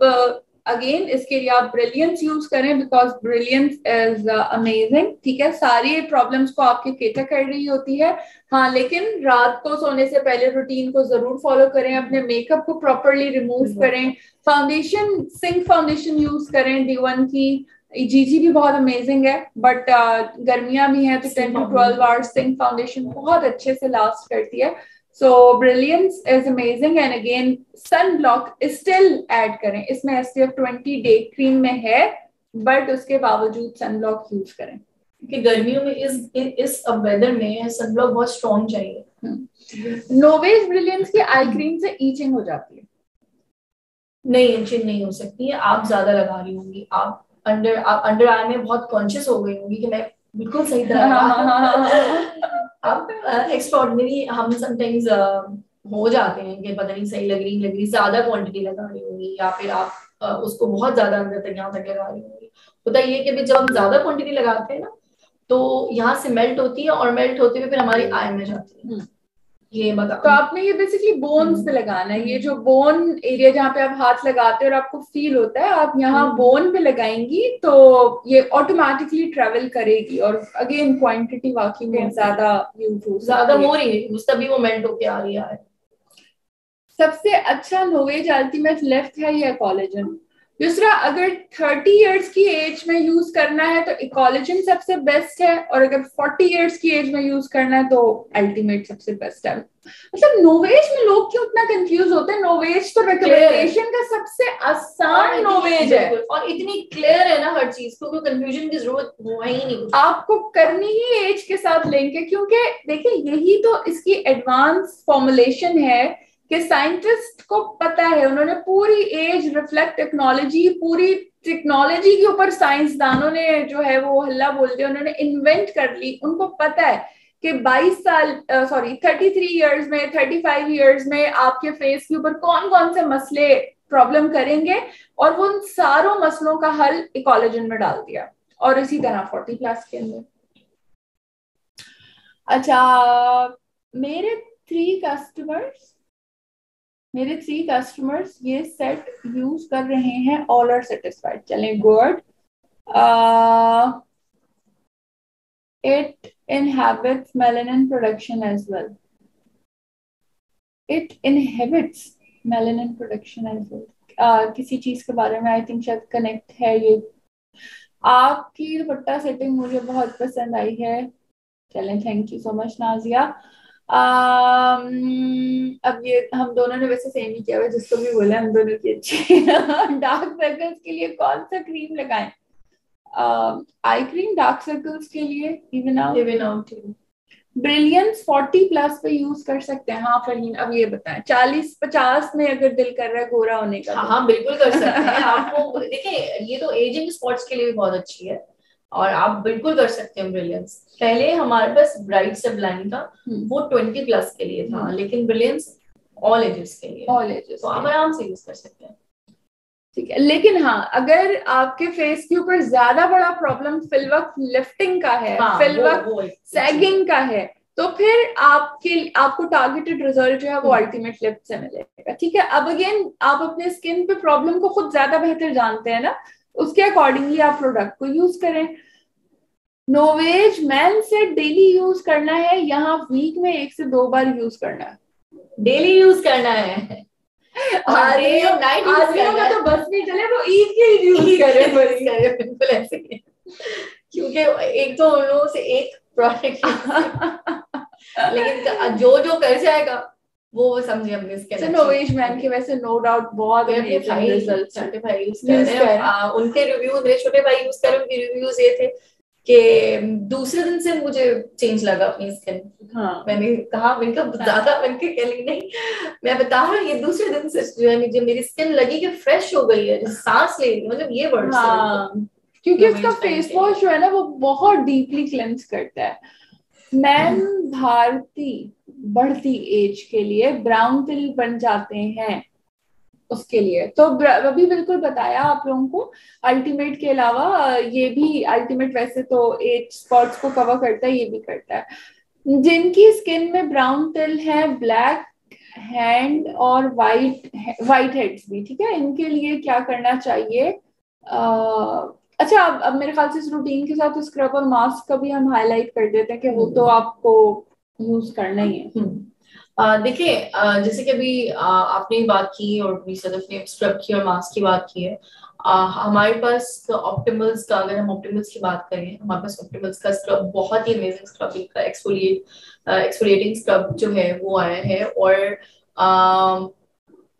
अगेन इसके लिए आप ब्रिलियंस यूज करें, बिकॉज ब्रिलियंस इज अमेजिंग। ठीक है, सारी प्रॉब्लम्स को आपके केटर कर रही होती है। हाँ, लेकिन रात को सोने से पहले रूटीन को जरूर फॉलो करें, अपने मेकअप को प्रॉपरली रिमूव करें, फाउंडेशन सिंक फाउंडेशन यूज करें D1 की। जीजी भी बहुत अमेजिंग है, बट गर्मियां भी हैं तो 10 to 12 आवर्स सिंक फाउंडेशन बहुत अच्छे से लास्ट करती है। So brilliance is amazing and again sunblock still add करें, इसमें SPF 20 डे क्रीम में है, बट उसके बावजूद सन ब्लॉक यूज करें, क्योंकि गर्मियों में इस वेदर में सनब्लॉक बहुत स्ट्रॉन्ग चाहिए। नोवेज ब्रिलियंस की आई क्रीम से ईचिंग हो जाती है? नहीं, इंचिंग नहीं हो सकती है, आप ज्यादा लगा रही होंगी, आप अंडर आई में बहुत कॉन्शियस हो गई होंगी कि मैं बिल्कुल सही तरह आप एक्स्ट्राऑर्डिनरी हम समटाइम्स हो जाते हैं कि पता नहीं सही लग रही ज्यादा क्वांटिटी लगा रही होंगी, या फिर आप उसको बहुत ज्यादा अंदर तक यहाँ तक लगा रही होंगी। होता ये कि जब हम ज्यादा क्वांटिटी लगाते हैं ना तो यहाँ से मेल्ट होती है और मेल्ट होते हुए फिर हमारी आई में जाती है। ये बता, तो आपने ये बेसिकली बोन्स पे लगाना है, ये जो बोन एरिया जहाँ पे आप हाथ लगाते हैं और आपको फील होता है, आप यहाँ बोन पे लगाएंगी तो ये ऑटोमेटिकली ट्रेवल करेगी, और अगेन क्वांटिटी वाकई में ज्यादा हो रही है, तभी वो मेल्ट होके आ रही है। सबसे अच्छा नोवेज अल्टीमेट लेफ्ट है या कोलेजन? दूसरा, अगर 30 इयर्स की एज में यूज करना है तो कोलेजन सबसे बेस्ट है, और अगर 40 इयर्स की एज में यूज करना है तो अल्टीमेट सबसे बेस्ट है। मतलब नोवेज में लोग क्यों इतना कंफ्यूज होते हैं? नोवेज तो रिकमेंडेशन का सबसे आसान नोवेज है और इतनी क्लियर है ना हर चीज, तो कंफ्यूजन की जरूरत हो ही नहीं। आपको करनी ही एज के साथ लेंगे, क्योंकि देखिए यही तो इसकी एडवांस फॉर्मुलेशन है कि साइंटिस्ट को पता है, उन्होंने पूरी एज रिफ्लेक्ट टेक्नोलॉजी, पूरी टेक्नोलॉजी के ऊपर साइंसदानों ने जो है वो हल्ला बोल दिया, उन्होंने इन्वेंट कर ली। उनको पता है कि 33 इयर्स में, 35 इयर्स में आपके फेस के ऊपर कौन कौन से मसले प्रॉब्लम करेंगे, और वो उन सारों मसलों का हल कोलेजन में डाल दिया, और इसी तरह 40 प्लस के अंदर। अच्छा, मेरे थ्री कस्टमर्स ये सेट यूज कर रहे हैं, ऑल आर सेटिस्फाइड। चलें, good. It inhibits melanin production as well. It inhibits melanin production as किसी चीज के बारे में आई थिंक शायद कनेक्ट है ये। आपकी दुपट्टा सेटिंग मुझे बहुत पसंद आई है। चलें, thank you so much Nazia. अब ये हम दोनों ने वैसे सेम ही किया हुआ, जिसको भी बोला हम दोनों की अच्छी। डार्क सर्कल्स के लिए कौन सा क्रीम लगाएं? आई क्रीम डार्क सर्कल्स के लिए इवन आउट ब्रिलियंस 40+ पे यूज कर सकते हैं। हाँ फरहीन, अब ये बताएं 40-50 में अगर दिल कर रहा है गोरा होने का? हाँ बिल्कुल कर सकते हैं। आपको देखिए, ये तो एजिंग स्पॉट्स के लिए भी बहुत अच्छी है और आप बिल्कुल कर सकते हैं ब्रिलियंस। पहले हमारे पास ब्राइट सब्लाइम था, वो 20+ के लिए था, लेकिन ब्रिलियंस ऑल एजेस के लिए, ऑल एजेस, तो आप आराम से यूज कर सकते हैं। ठीक है, लेकिन हाँ अगर आपके फेस के ऊपर ज्यादा बड़ा प्रॉब्लम फिलवक लिफ्टिंग का है, फिलवक सैगिंग का है, तो फिर आपको टारगेटेड रिजल्ट जो है वो अल्टीमेट लिफ्ट से मिलेगा। ठीक है, अब अगेन आप अपने स्किन पे प्रॉब्लम को खुद ज्यादा बेहतर जानते हैं ना, उसके अकॉर्डिंगली आप प्रोडक्ट को यूज करें। नोवेज मैन से डेली यूज करना है, यहाँ वीक में 1 से 2 बार यूज करना है? डेली यूज करना है। आदमियों का तो बस नहीं चले, वो ईद के ही यूज करें। बिल्कुल ऐसे ही, क्योंकि एक तो उन लोगों से एक प्रोडक्ट लेकिन जो जो कर जाएगा वो समझे अपने स्किन। नोवेज मैन के वैसे नो डाउट बहुत अमेजिंग रिजल्ट्स हैं। छोटे भाई यूज कर रहे हैं, उनके रिव्यूज, मेरे छोटे भाई यूज कर रहे हैं, उनके रिव्यूज ये थे कि दूसरे दिन से मुझे चेंज लगा अपनी स्किन। हाँ। मैंने कहा ज्यादा मैंने कह नहीं, मैं बता रहा हूँ ये दूसरे दिन से जो है मुझे मेरी स्किन लगी कि फ्रेश हो गई है, सांस ले रही, मतलब ये वर्ड। हाँ, क्योंकि उसका फेस वॉश जो है ना वो बहुत डीपली क्लेंस करता है। मैम भारती बढ़ती एज के लिए ब्राउन तिल बन जाते हैं, उसके लिए तो अभी बिल्कुल बताया आप लोगों को। अल्टीमेट के अलावा ये भी, अल्टीमेट वैसे तो एज स्पॉट्स को कवर करता है, ये भी करता है। जिनकी स्किन में ब्राउन तिल है, ब्लैक हैंड और वाइट हेड्स भी, ठीक है, इनके लिए क्या करना चाहिए? अच्छा, अब मेरे ख्याल से इस रूटीन के साथ स्क्रब और मास्क का भी हम हाईलाइट कर देते हैं कि वो तो आपको यूज करना ही है। देखिए, जैसे कि अभी आपने बात की और भी सदफ ने स्क्रब की और मास्क की बात की है। हमारे पास ऑप्टिमल्स का, अगर हम ऑप्टिमल्स की बात करें, हमारे पास ऑप्टिमल्स का स्क्रब बहुत ही अमेजिंग स्क्रब का एक्सफोलिएटिंग स्क्रब जो है वो आया है। और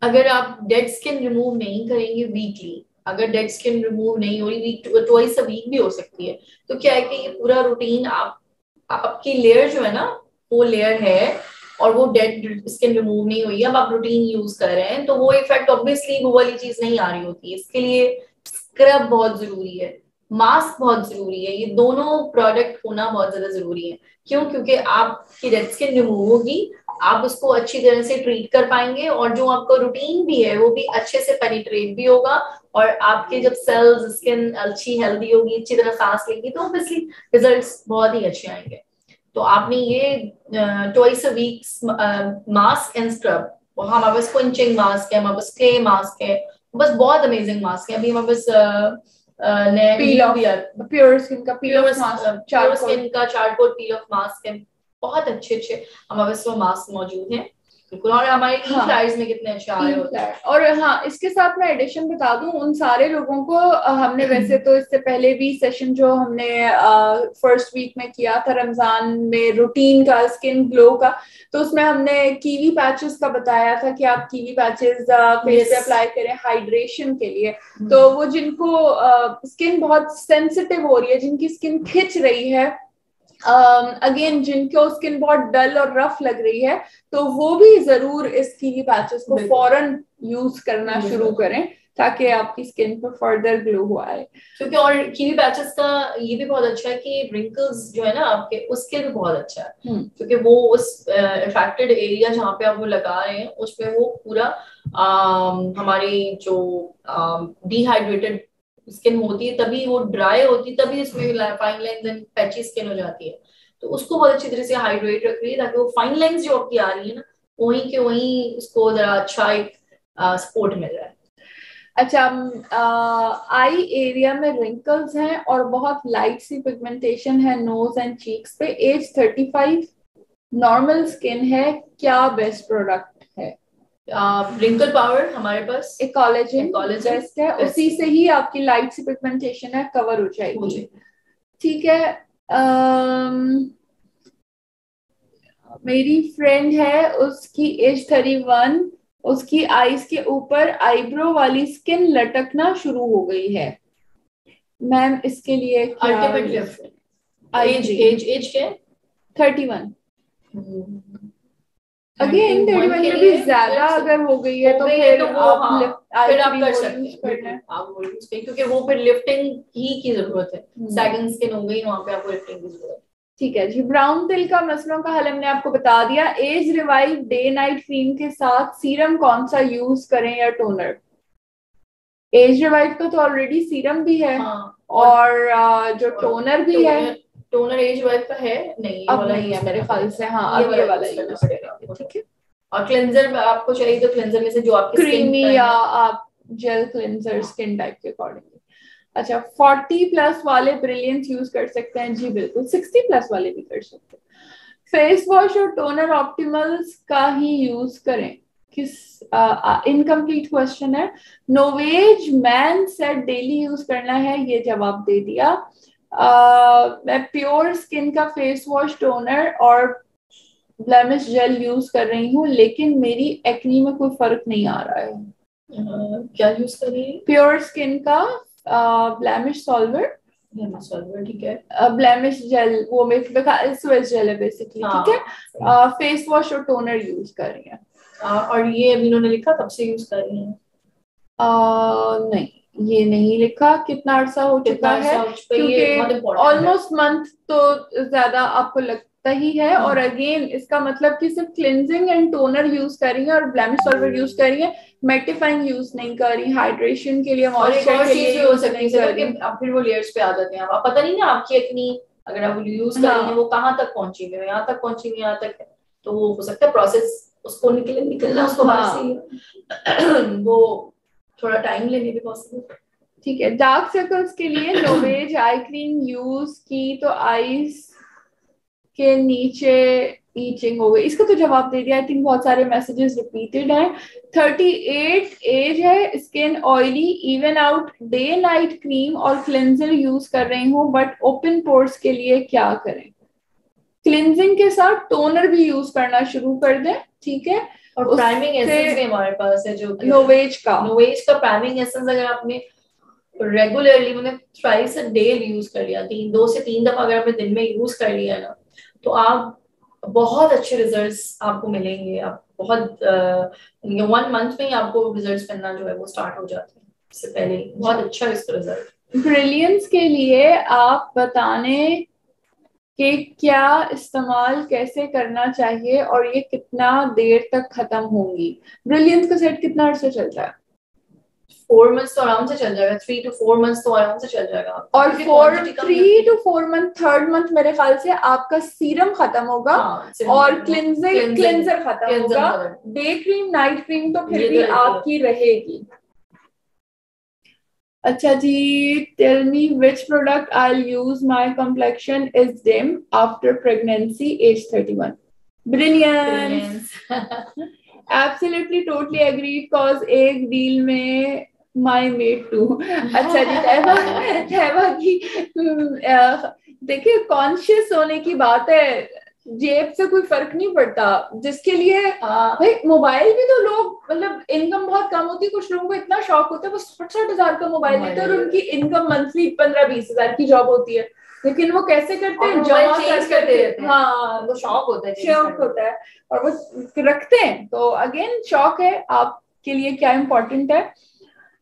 अगर आप डेड स्किन रिमूव नहीं करेंगे वीकली, अगर डेड स्किन रिमूव नहीं हो रही, ट्वाइस अ वीक भी हो सकती है, तो क्या है कि ये पूरा रूटीन आपकी लेयर जो है ना, वो लेयर है और वो डेड स्किन रिमूव नहीं हुई, अब आप रूटीन यूज कर रहे हैं तो वो इफेक्ट ऑब्वियसली वो वाली चीज नहीं आ रही होती है। इसके लिए स्क्रब बहुत जरूरी है, मास्क बहुत जरूरी है, ये दोनों प्रोडक्ट होना बहुत ज्यादा जरूरी है। क्यों? क्योंकि आपकी डेड स्किन रिमूव होगी, आप उसको अच्छी तरह से ट्रीट कर पाएंगे और जो आपका रूटीन भी है वो भी अच्छे से पेनिट्रेट भी होगा, और आपके जब सेल्स, स्किन अच्छी हेल्दी होगी, अच्छी तरह सांस लेगी, तो ऑब्वियसली रिजल्ट्स बहुत ही अच्छे आएंगे। तो आपने ये twice a week mask and scrub, हमारे पास क्विंचिंग मास्क है, हमारे पास क्ले मास्क है, बस बहुत अमेजिंग मास्क है। अभी हमारे पास प्योर स्किन का चारकोल पील ऑफ मास्क है, बहुत अच्छे अच्छे हमारे पास वो मास्क मौजूद हैं। बिल्कुल, और हमारे फ्लायर्स में कितने अच्छे आ रहे होते हैं। और हाँ, इसके साथ मैं एडिशन बता दूं उन सारे लोगों को, हमने वैसे तो इससे पहले भी सेशन जो हमने फर्स्ट वीक में किया था रमजान में रूटीन का, स्किन ग्लो का, तो उसमें हमने कीवी पैचेस का बताया था कि आप कीवी पैचेस फेस पे अप्लाई करें हाइड्रेशन के लिए। तो वो जिनको स्किन बहुत सेंसिटिव हो रही है, जिनकी स्किन खिंच रही है, अगेन जिनको स्किन बहुत डल और रफ लग रही है, तो वो भी जरूर इस कीवी पैचेस को फौरन यूज करना शुरू करें ताकि आपकी स्किन पर फर्दर ग्लो आए। क्योंकि और कीवी पैचेस का ये भी बहुत अच्छा है कि रिंकल्स जो है ना आपके, उसके भी बहुत अच्छा है, क्योंकि वो उस इफेक्टेड एरिया जहाँ पे आप वो लगा रहे हैं उसमें वो पूरा हमारी जो डिहाइड्रेटेड स्किन होती है, तभी वो ड्राई होती है, तभी इसमें fine lines and patchy skin हो जाती है, तो उसको बहुत अच्छी तरह से हाइड्रेट रख रही है ताकि वो फाइन लाइंस जो आपकी आ रही है ना, वहीं के वहीं उसको जरा अच्छा एक सपोर्ट मिल रहा है। अच्छा, आई एरिया में रिंकल्स हैं और बहुत लाइट सी पिगमेंटेशन है नोज एंड चीक्स पे, एज 35, नॉर्मल स्किन है, क्या बेस्ट प्रोडक्ट है? रिंकल पावर हमारे पास एक कोलेजन कोलेजन बेस्ट है, उसी से ही आपकी लाइट सी पिगमेंटेशन है कवर हो जाएगी। ठीक है। मेरी फ्रेंड है, उसकी एज 31, उसकी आईज के ऊपर आईब्रो वाली स्किन लटकना शुरू हो गई है मैम, इसके लिए क्या? एज एज एज क्या है? 31। अगेन 31 में भी ज्यादा अगर हो गई है तो फिर आप कर सकते हैं, आप क्योंकि वो फिर लिफ्टिंग ही की जरूरत है, सैगिंग स्किन हो गई वहां पे आपको लिफ्टिंग की जरूरत है। ठीक है जी। ब्राउन तिल का मसलों का हल हमने आपको बता दिया। Age revive day night cream के साथ सीरम कौन सा यूज करें या टोनर? एज रिवाइव का तो ऑलरेडी सीरम भी है, और जो टोनर भी है, टोनर एज रिवाइव का है नहीं, अब नहीं है मेरे ख्याल से। हाँ, अब ये वाला यूज करेंगे। ठीक है। और क्लेंजर आपको चाहिए तो क्लेंजर में से जो आपकी क्रीमी या आप जेल क्लेंजर स्किन टाइप के अकॉर्डिंग। अच्छा, 40+ वाले ब्रिलियंस यूज कर सकते हैं? जी बिल्कुल, 60+ वाले भी कर सकते हैं। फेस वॉश और टोनर ऑप्टिमल्स का ही यूज करें? किस इनकम्प्लीट क्वेश्चन है। नोवेज मैन सेट डेली यूज करना है, ये जवाब दे दिया। मैं प्योर स्किन का फेस वॉश, टोनर और ब्लेमिश जेल यूज कर रही हूँ, लेकिन मेरी एक्नी में कोई फर्क नहीं आ रहा है। क्या यूज कर रही है? प्योर स्किन का ब्लेमिश सॉल्वर, ठीक है, ब्लेमिश जेल, वो स्वेज जेल है बेसिकली। ठीक है। फेस वॉश और टोनर यूज कर रही है। और ये अभी इन्होंने लिखा कब से यूज कर रही है? नहीं, ये नहीं लिखा कितना अरसा हो चुका है, क्योंकि ऑलमोस्ट मंथ तो ज्यादा आपको लगता ही है। और अगेन इसका मतलब कि सिर्फ क्लिनजिंग एंड टोनर यूज कर रही है और ब्लेमिश सॉल्वर यूज कर रही है, मेटिफाइंग यूज नहीं कर रही, हाइड्रेशन के लिए, मॉइस्चर के लिए हो सकती है। अब फिर वो लेयर्स पे आ जाते हैं, आप पता नहीं ना आपकी एक्नी अगर आप यूज कर रही है वो कहाँ तक पहुंची है, यहाँ तक पहुंची है, यहाँ तक है, तो वो हो सकता है प्रोसेस उसको निकलना उसको बाहर से वो थोड़ा टाइम लेने भी पॉसिबल। ठीक है। डार्क सर्कल्स के लिए नोवेज आई क्रीम यूज की तो आईज के नीचे ईचिंग हो गई, इसका तो जवाब दे दिया। आई थिंक बहुत सारे मैसेजेस रिपीटेड हैं। 38 एज है, skin oily, even out day night cream और क्लिनजर यूज कर रही हूँ, बट ओपन पोर्स के लिए क्या करें? क्लिनजिंग के साथ टोनर भी यूज करना शुरू कर दें। ठीक है। और प्राइमिंग एसेंस भी हमारे पास है, जो नोवेज का प्राइमिंग एसेंस अगर आपने रेगुलरली मतलब थ्राइस अ डे यूज कर लिया, 2 से 3 दफा अगर आपने दिन में यूज कर लिया ना, तो आप बहुत अच्छे रिजल्ट्स आपको मिलेंगे। आप बहुत 1 मंथ में ही आपको रिजल्ट्स मिलना जो है वो स्टार्ट हो जाते हैं, इससे पहले बहुत अच्छा इसका रिजल्ट। ब्रिलियंस के लिए आप बताने कि क्या इस्तेमाल कैसे करना चाहिए और ये कितना देर तक खत्म होंगी? ब्रिलियंस का सेट कितना अर्से चलता है? 4 मंथ्स तो आराम से चल जाएगा, 3 to 4 मंथ्स तो आराम से चल जाएगा। और 3 to 4 मंथ, थर्ड मंथ मेरे ख्याल से आपका सीरम खत्म होगा। और क्लिंजर खत्म होगा। डे क्रीम, नाइट क्रीम तो फिर भी आपकी रहेगी। अच्छा जी, tell me which product I will use, my complexion is dim after pregnancy, age 31। Brilliance. Absolutely totally agree, because एक डील में माय मेट टू। अच्छा जी, तैयबा की देखिए कॉन्शियस होने की बात है, जेब से कोई फर्क नहीं पड़ता। जिसके लिए भाई मोबाइल भी तो लोग, मतलब इनकम बहुत कम होती है, कुछ लोगों को इतना शौक होता है वो 60-60 हजार का मोबाइल लेते हैं और उनकी इनकम मंथली 15-20 हजार की जॉब होती है, लेकिन वो कैसे करते हैं? जमा करते रहते हैं। हाँ, वो शौक होता है और वो रखते हैं। तो अगेन शौक है आपके लिए, क्या इम्पोर्टेंट है।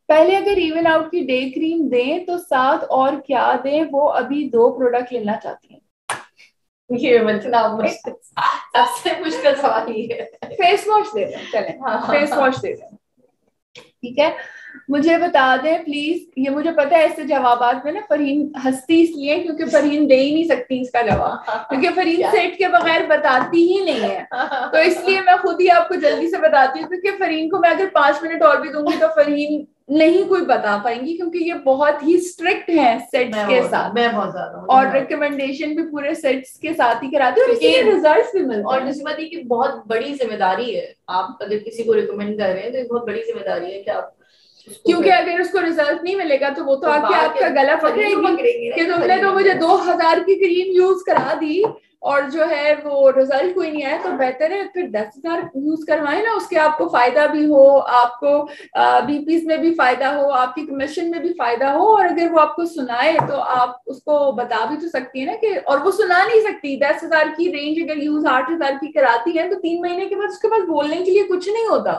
पहले अगर इवन आउट की डे क्रीम दें तो साथ और क्या दें? वो अभी 2 प्रोडक्ट लेना चाहती हैं। ये सबसे मुश्किल सवाल ये है। फेस वॉश दे दें, चलें। फेस वॉश दे दें, ठीक है, मुझे बता दें प्लीज, ये मुझे पता है इससे जवाबात में ना फरहीन हंसती इसलिए क्योंकि फरहीन दे ही नहीं सकती इसका जवाब, क्योंकि फरहीन सेट के बगैर बताती ही नहीं है, तो इसलिए मैं खुद ही आपको जल्दी से बताती हूँ, क्योंकि फरहीन को मैं अगर 5 मिनट और भी दूंगी तो फरहीन नहीं कोई बता पाएंगी, क्योंकि ये बहुत ही स्ट्रिक्ट है सेट्स के साथ, मैं बहुत ज्यादा और रिकमेंडेशन भी पूरे सेट्स के साथ ही कराते हैं और इसके रिजल्ट्स भी मिलते हैं। और नसीमती की बहुत बड़ी जिम्मेदारी है, आप अगर किसी को रिकमेंड कर रहे हैं तो एक बहुत बड़ी जिम्मेदारी है कि आप, क्योंकि अगर उसको रिजल्ट नहीं मिलेगा तो वो तो आके आपका गला पकड़ेगी कि तुमने तो मुझे 2000 की क्रीम यूज करा दी और जो है वो रिजल्ट कोई नहीं आया, तो बेहतर है फिर 10,000 यूज करवाए ना, उसके आपको फायदा भी हो, आपको बीपीस में भी फायदा हो, आपकी कमीशन में भी फायदा हो, और अगर वो आपको सुनाए तो आप उसको बता भी तो सकती है ना कि, और वो सुना नहीं सकती 10,000 की रेंज अगर यूज 8,000 की कराती है तो 3 महीने के बाद उसके पास बोलने के लिए कुछ नहीं होता,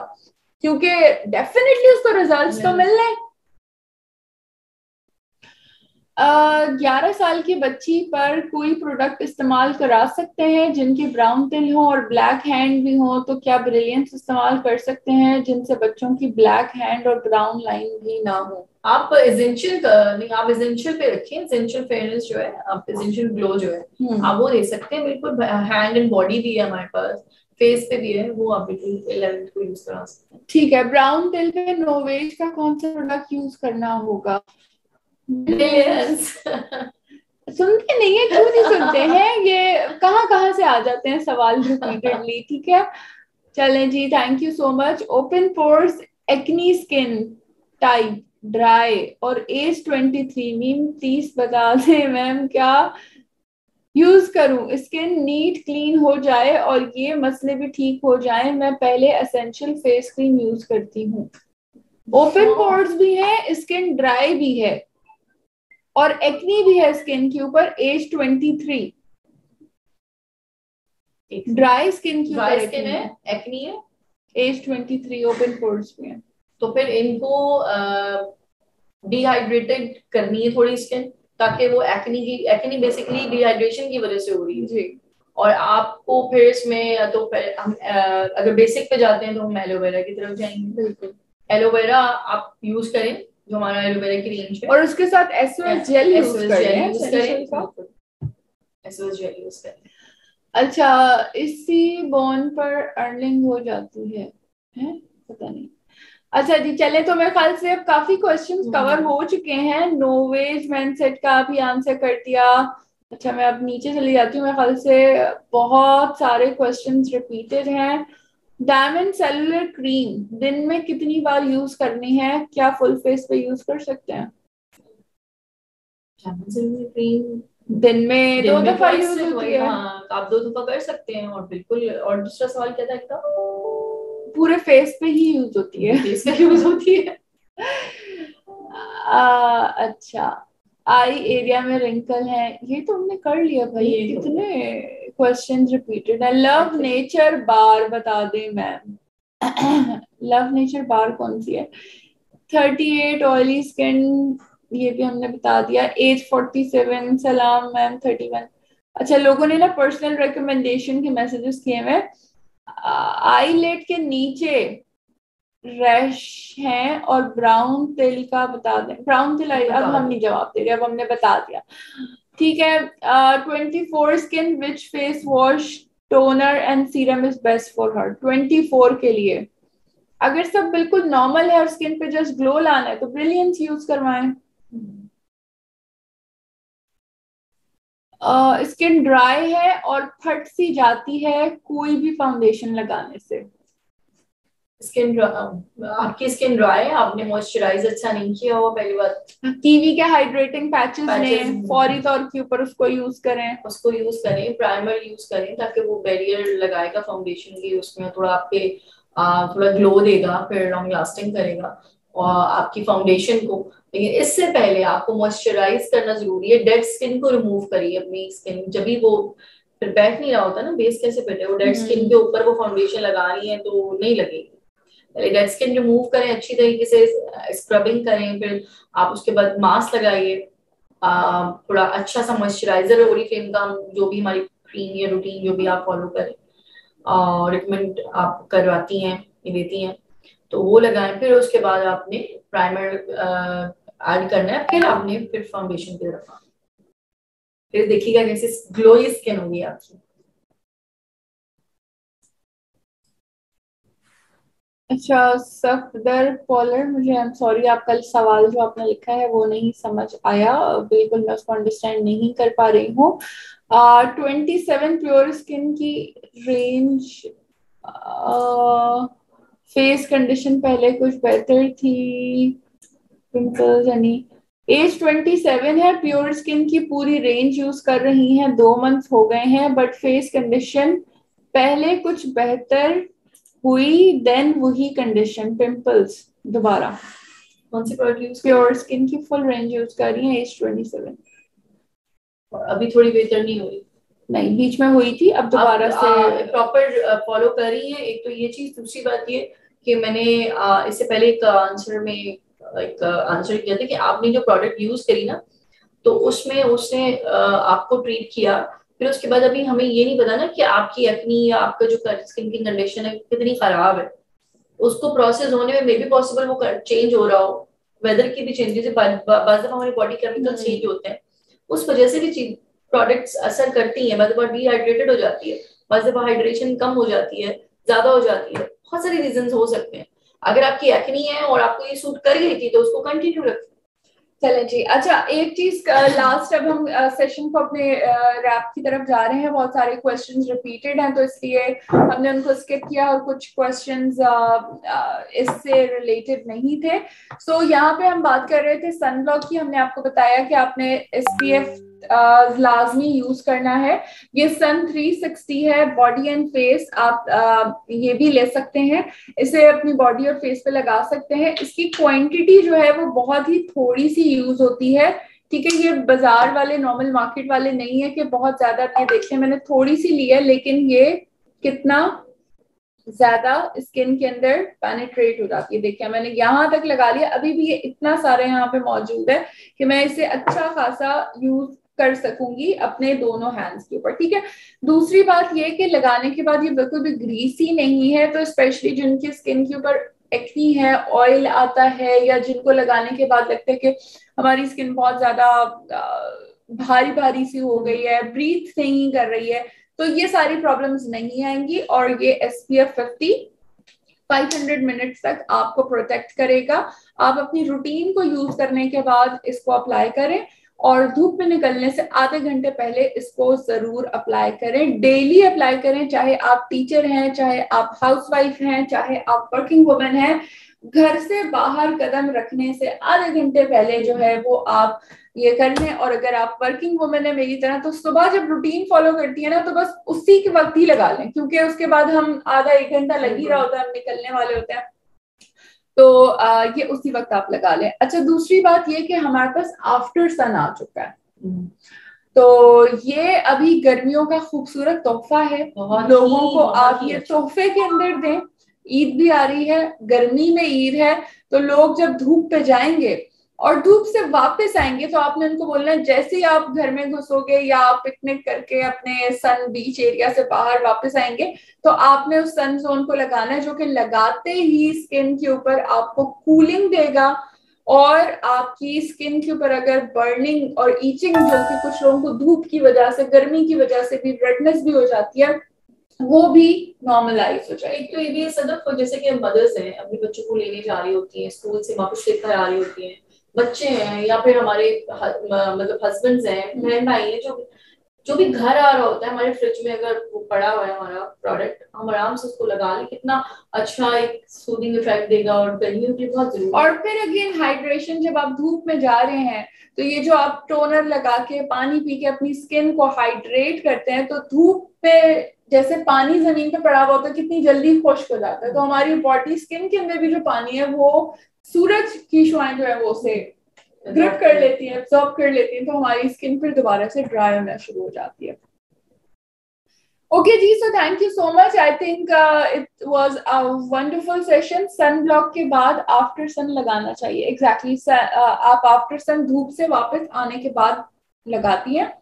क्योंकि डेफिनेटली उसको रिजल्ट्स तो मिल रहे। 11 साल की बच्ची पर कोई प्रोडक्ट इस्तेमाल करा सकते हैं जिनके ब्राउन तिल हो और ब्लैक हैंड भी हो, तो क्या ब्रिलियंस इस्तेमाल कर सकते हैं जिनसे बच्चों की ब्लैक हैंड और ब्राउन लाइन भी ना हो? आप एसेंशियल नहीं, आप एसेंशियल पे रखिए, एसेंशियल फेयरनेस जो है, आप एसेंशियल ग्लो जो है आप वो दे सकते हैं, बिल्कुल हैंड एंड बॉडी भी है हमारे पास, फेस पे भी है, वो आप बिल्कुल 11 को यूज करा सकते हैं। ठीक है, ब्राउन तिल पे नोवेज का कौन सा प्रोडक्ट यूज करना होगा? सुनते नहीं है, क्यों नहीं सुनते हैं, ये कहाँ कहाँ से आ जाते हैं सवाल रिपीटेडली। ठीक है, चलें जी, thank you so much. Open pores, acne skin type, dry और एज 23, मीम 30 बता दें मैम क्या यूज करूं, स्किन नीट क्लीन हो जाए और ये मसले भी ठीक हो जाए, मैं पहले एसेंशियल फेस क्रीम यूज करती हूँ। ओपन पोर्स भी है, स्किन ड्राई भी है और एक्नी भी है स्किन के ऊपर, एज 23, ड्राई स्किन के ऊपर स्किन है, एक्नी है, एज 23, ओपन पोर्स भी है, तो फिर इनको डिहाइड्रेटेड करनी है थोड़ी स्किन, ताकि वो एक्नी बेसिकली डिहाइड्रेशन की वजह से हो रही है जी। और आपको फिर इसमें तो फिर हम अगर बेसिक पे जाते हैं तो हम एलोवेरा की तरफ जाएंगे। बिल्कुल, एलोवेरा आप यूज करें, जो हमारा एलोवेरा की रेंज है, और उसके साथ एसओएस जेल यूज करें, एसओएस जेल यूज करें। अच्छा, इसी बोन पर अर्निंग हो जाती है पता नहीं। अच्छा जी, चले, तो मेरे ख्याल से अब काफी क्वेश्चंस कवर हो चुके हैं। नोवेज मैनसेट का भी आंसर कर दिया। अच्छा, मैं अब नीचे चली जाती हूँ, मेरे ख्याल से बहुत सारे क्वेश्चंस रिपीटेड हैं। डायमंड सेलुलर क्रीम दिन में कितनी बार यूज करनी है, क्या फुल फेस पे यूज कर सकते हैं? डायमंड सेलुलर क्रीम दिन में 2 दफा यूज होती है। हाँ, आप 2 दफा कर सकते हैं, और बिल्कुल। और दूसरा सवाल क्या था एक था? पूरे फेस पे ही यूज होती है, फेस पे यूज होती है। अच्छा, आई एरिया में रिंकल है, ये तो हमने कर लिया भाई, कितने क्वेश्चन रिपीटेड है। लव नेचर बार बता दें मैम, लव नेचर बार कौन सी है? 38, ऑयली स्किन, ये भी हमने बता दिया। एज 47, सलाम मैम 31। अच्छा, लोगों ने ना पर्सनल रिकमेंडेशन के मैसेजेस किए हुए। आईलेट के नीचे रैश हैं और ब्राउन तिल का बता दें। ब्राउन तिल अब हम नहीं जवाब दे रहे, अब हमने बता दिया। ठीक है, 24 skin, which face wash, toner and serum is best for her? 24 के लिए अगर सब बिल्कुल नॉर्मल है और स्किन पे जस्ट ग्लो लाना है तो ब्रिलियंस यूज करवाएं। स्किन ड्राई है और फट सी जाती है कोई भी फाउंडेशन लगाने से। स्किन आपकी स्किन ड्राई है, आपने मॉइस्चराइज अच्छा नहीं किया हो, पहली बात। कीवी के हाइड्रेटिंग पैचेस लें, फौरी तौर के ऊपर उसको यूज करें, प्राइमर यूज करें, ताकि वो बैरियर लगाएगा फाउंडेशन की, उसमें थोड़ा आपके थोड़ा ग्लो देगा, फिर लॉन्ग लास्टिंग करेगा और आपकी फाउंडेशन को। लेकिन इससे पहले आपको मॉइस्चराइज करना जरूरी है। डेड स्किन को रिमूव करिए अपनी स्किन, जब भी वो फिर बैठ नहीं रहा होता ना, बेस कैसे बैठे, वो डेड स्किन के ऊपर वो फाउंडेशन लगा रही है तो नहीं लगेगी। पहले डेड स्किन रिमूव करें, अच्छी तरीके से स्क्रबिंग करें, फिर आप उसके बाद मास्क लगाइए, थोड़ा अच्छा सा मॉइस्चराइजर ओरिफ्लेम का, जो भी हमारी क्रीम या रूटीन जो भी आप फॉलो करें, रिकमेंड आप करवाती हैं, ये देती हैं, तो वो लगाएं, फिर उसके बाद आपने प्राइमर ऐड करना है, फिर आपने फिर फाउंडेशन की तरफ आना, फिर देखिएगा कैसे ग्लोई स्किन होगी आपकी। अच्छा सफदर कॉलर, मुझे आई एम सॉरी, आपका सवाल जो आपने लिखा है वो नहीं समझ आया, बिल्कुल मैं उसको अंडरस्टैंड नहीं कर पा रही हूँ। 27 प्योर स्किन की रेंज, फेस कंडीशन पहले कुछ बेहतर थी, पिंपल्स यानी एज 27 है, प्योर स्किन की पूरी रेंज यूज कर रही हैं, 2 मंथ हो गए हैं, बट फेस कंडीशन पहले कुछ बेहतर हुई, देन वही कंडीशन पिंपल्स दोबारा। कौन सी प्रोडक्ट यूज? प्योर स्किन की फुल रेंज यूज कर रही है, एज 27। और अभी थोड़ी बेहतर नहीं हुई? नहीं, बीच में हुई थी, अब दोबारा से प्रॉपर फॉलो कर रही है। एक तो ये चीज, दूसरी बात ये कि मैंने इससे पहले एक आंसर में एक आंसर किया था कि आपने जो प्रोडक्ट यूज करी ना, तो उसमें उसने आपको ट्रीट किया, फिर उसके बाद अभी हमें ये नहीं पता ना कि आपकी एक्नी या आपका जो स्किन की कंडीशन है कितनी खराब है। उसको प्रोसेस होने में मे बी पॉसिबल वो चेंज हो रहा हो, वेदर की भी चेंजेस है, बाज़ दफा हमारी बॉडी केमिकल चेंज होते हैं, उस वजह से भी चीज प्रोडक्ट्स असर करती हैं, बार डिहाइड्रेटेड हो जाती है, बाज़ दफा हाइड्रेशन कम हो जाती है, ज्यादा हो जाती है, बहुत सारे रीजन हो सकते हैं। अगर आपकी एक्नी है और आपको ये सूट कर गई थी तो उसको कंटिन्यू रखें। चले जी। अच्छा एक चीज लास्ट, अब हम सेशन को अपने रैप की तरफ जा रहे हैं, बहुत सारे क्वेश्चंस रिपीटेड हैं तो इसलिए हमने उनको स्किप किया, और कुछ क्वेश्चंस इससे रिलेटेड नहीं थे। सो यहाँ पे हम बात कर रहे थे सनब्लॉक की, हमने आपको बताया कि आपने SPF लाजमी यूज करना है। ये सन 360 है, बॉडी एंड फेस, आप ये भी ले सकते हैं, इसे अपनी बॉडी और फेस पे लगा सकते हैं। इसकी क्वांटिटी जो है वो बहुत ही थोड़ी सी यूज होती है, ठीक है, ये बाजार वाले नॉर्मल मार्केट वाले नहीं है कि बहुत ज्यादा। ये देखिए मैंने थोड़ी सी ली है, लेकिन ये कितना ज्यादा स्किन के अंदर पेनिट्रेट हो जाती है। देखिए मैंने यहाँ तक लगा लिया, अभी भी ये इतना सारा यहाँ पे मौजूद है कि मैं इसे अच्छा खासा यूज कर सकूंगी अपने दोनों हैंड्स के ऊपर, ठीक है। दूसरी बात ये कि लगाने के बाद ये बिल्कुल भी ग्रीसी नहीं है, तो स्पेशली जिनकी स्किन के ऊपर एक्नी है, ऑयल आता है, या जिनको लगाने के बाद लगता है कि हमारी स्किन बहुत ज्यादा भारी भारी सी हो गई है, ब्रीथ नहीं कर रही है, तो ये सारी प्रॉब्लम्स नहीं आएंगी। और ये SPF 50 500 मिनट्स तक आपको प्रोटेक्ट करेगा। आप अपनी रूटीन को यूज करने के बाद इसको अप्लाई करें, और धूप में निकलने से आधे घंटे पहले इसको जरूर अप्लाई करें, डेली अप्लाई करें, चाहे आप टीचर हैं, चाहे आप हाउसवाइफ हैं, चाहे आप वर्किंग वुमेन हैं। घर से बाहर कदम रखने से आधे घंटे पहले जो है वो आप ये कर लें। और अगर आप वर्किंग वुमेन है मेरी तरह, तो सुबह जब रूटीन फॉलो करती है ना, तो बस उसी के वक्त ही लगा लें, क्योंकि उसके बाद हम आधा एक घंटा लग ही रहा होता है, हम निकलने वाले होते हैं, तो ये उसी वक्त आप लगा लें। अच्छा दूसरी बात ये कि हमारे पास आफ्टर सन आ चुका है, तो ये अभी गर्मियों का खूबसूरत तोहफा है, लोगों को आप ये तोहफे के अंदर दें। ईद भी आ रही है, गर्मी में ईद है, तो लोग जब धूप पे जाएंगे और धूप से वापस आएंगे, तो आपने उनको बोलना है जैसे ही आप घर में घुसोगे या आप पिकनिक करके अपने सन बीच एरिया से बाहर वापस आएंगे, तो आपने उस सन जोन को लगाना है, जो कि लगाते ही स्किन के ऊपर आपको कूलिंग देगा, और आपकी स्किन के ऊपर अगर बर्निंग और ईचिंग, जो कि कुछ लोगों को धूप की वजह से, गर्मी की वजह से भी रेडनेस भी हो जाती है, वो भी नॉर्मलाइज हो जाए। एक तो ये भी सदफ, जैसे कि मदर्स हैं अपने बच्चों को लेने जा रही होती हैं स्कूल से, वापस लेकर आ रही होती हैं, बच्चे हैं या फिर हमारे मतलब हस्बैंड्स हैं, बहन भाई हैं, जो भी घर आ रहा होता है, हमारे फ्रिज में अगर वो पड़ा हुआ है हमारा प्रोडक्ट, हम आराम से उसको लगा लें, कितना अच्छा एक सूदिंग इफेक्ट देगा, और गर्मियों के लिए बहुत जरूरी। और फिर अगेन हाइड्रेशन, जब आप धूप में जा रहे हैं, तो ये जो आप टोनर लगा के पानी पी के अपनी स्किन को हाइड्रेट करते हैं, तो धूप पे जैसे पानी जमीन पे पड़ा हुआ होता है, कितनी जल्दी खुश्क हो जाता है, तो हमारी बॉडी स्किन के अंदर भी जो पानी है वो सूरज की शुआएं जो है वो उसे ग्रिप कर लेती है, एब्जॉर्ब कर लेती है, तो हमारी स्किन फिर दोबारा से ड्राई होना शुरू हो जाती है। ओके जी, so thank you so much. I think it was a wonderful session. Sun block के बाद आफ्टर सन लगाना चाहिए, एग्जैक्टली आप आफ्टर सन धूप से वापस आने के बाद लगाती हैं,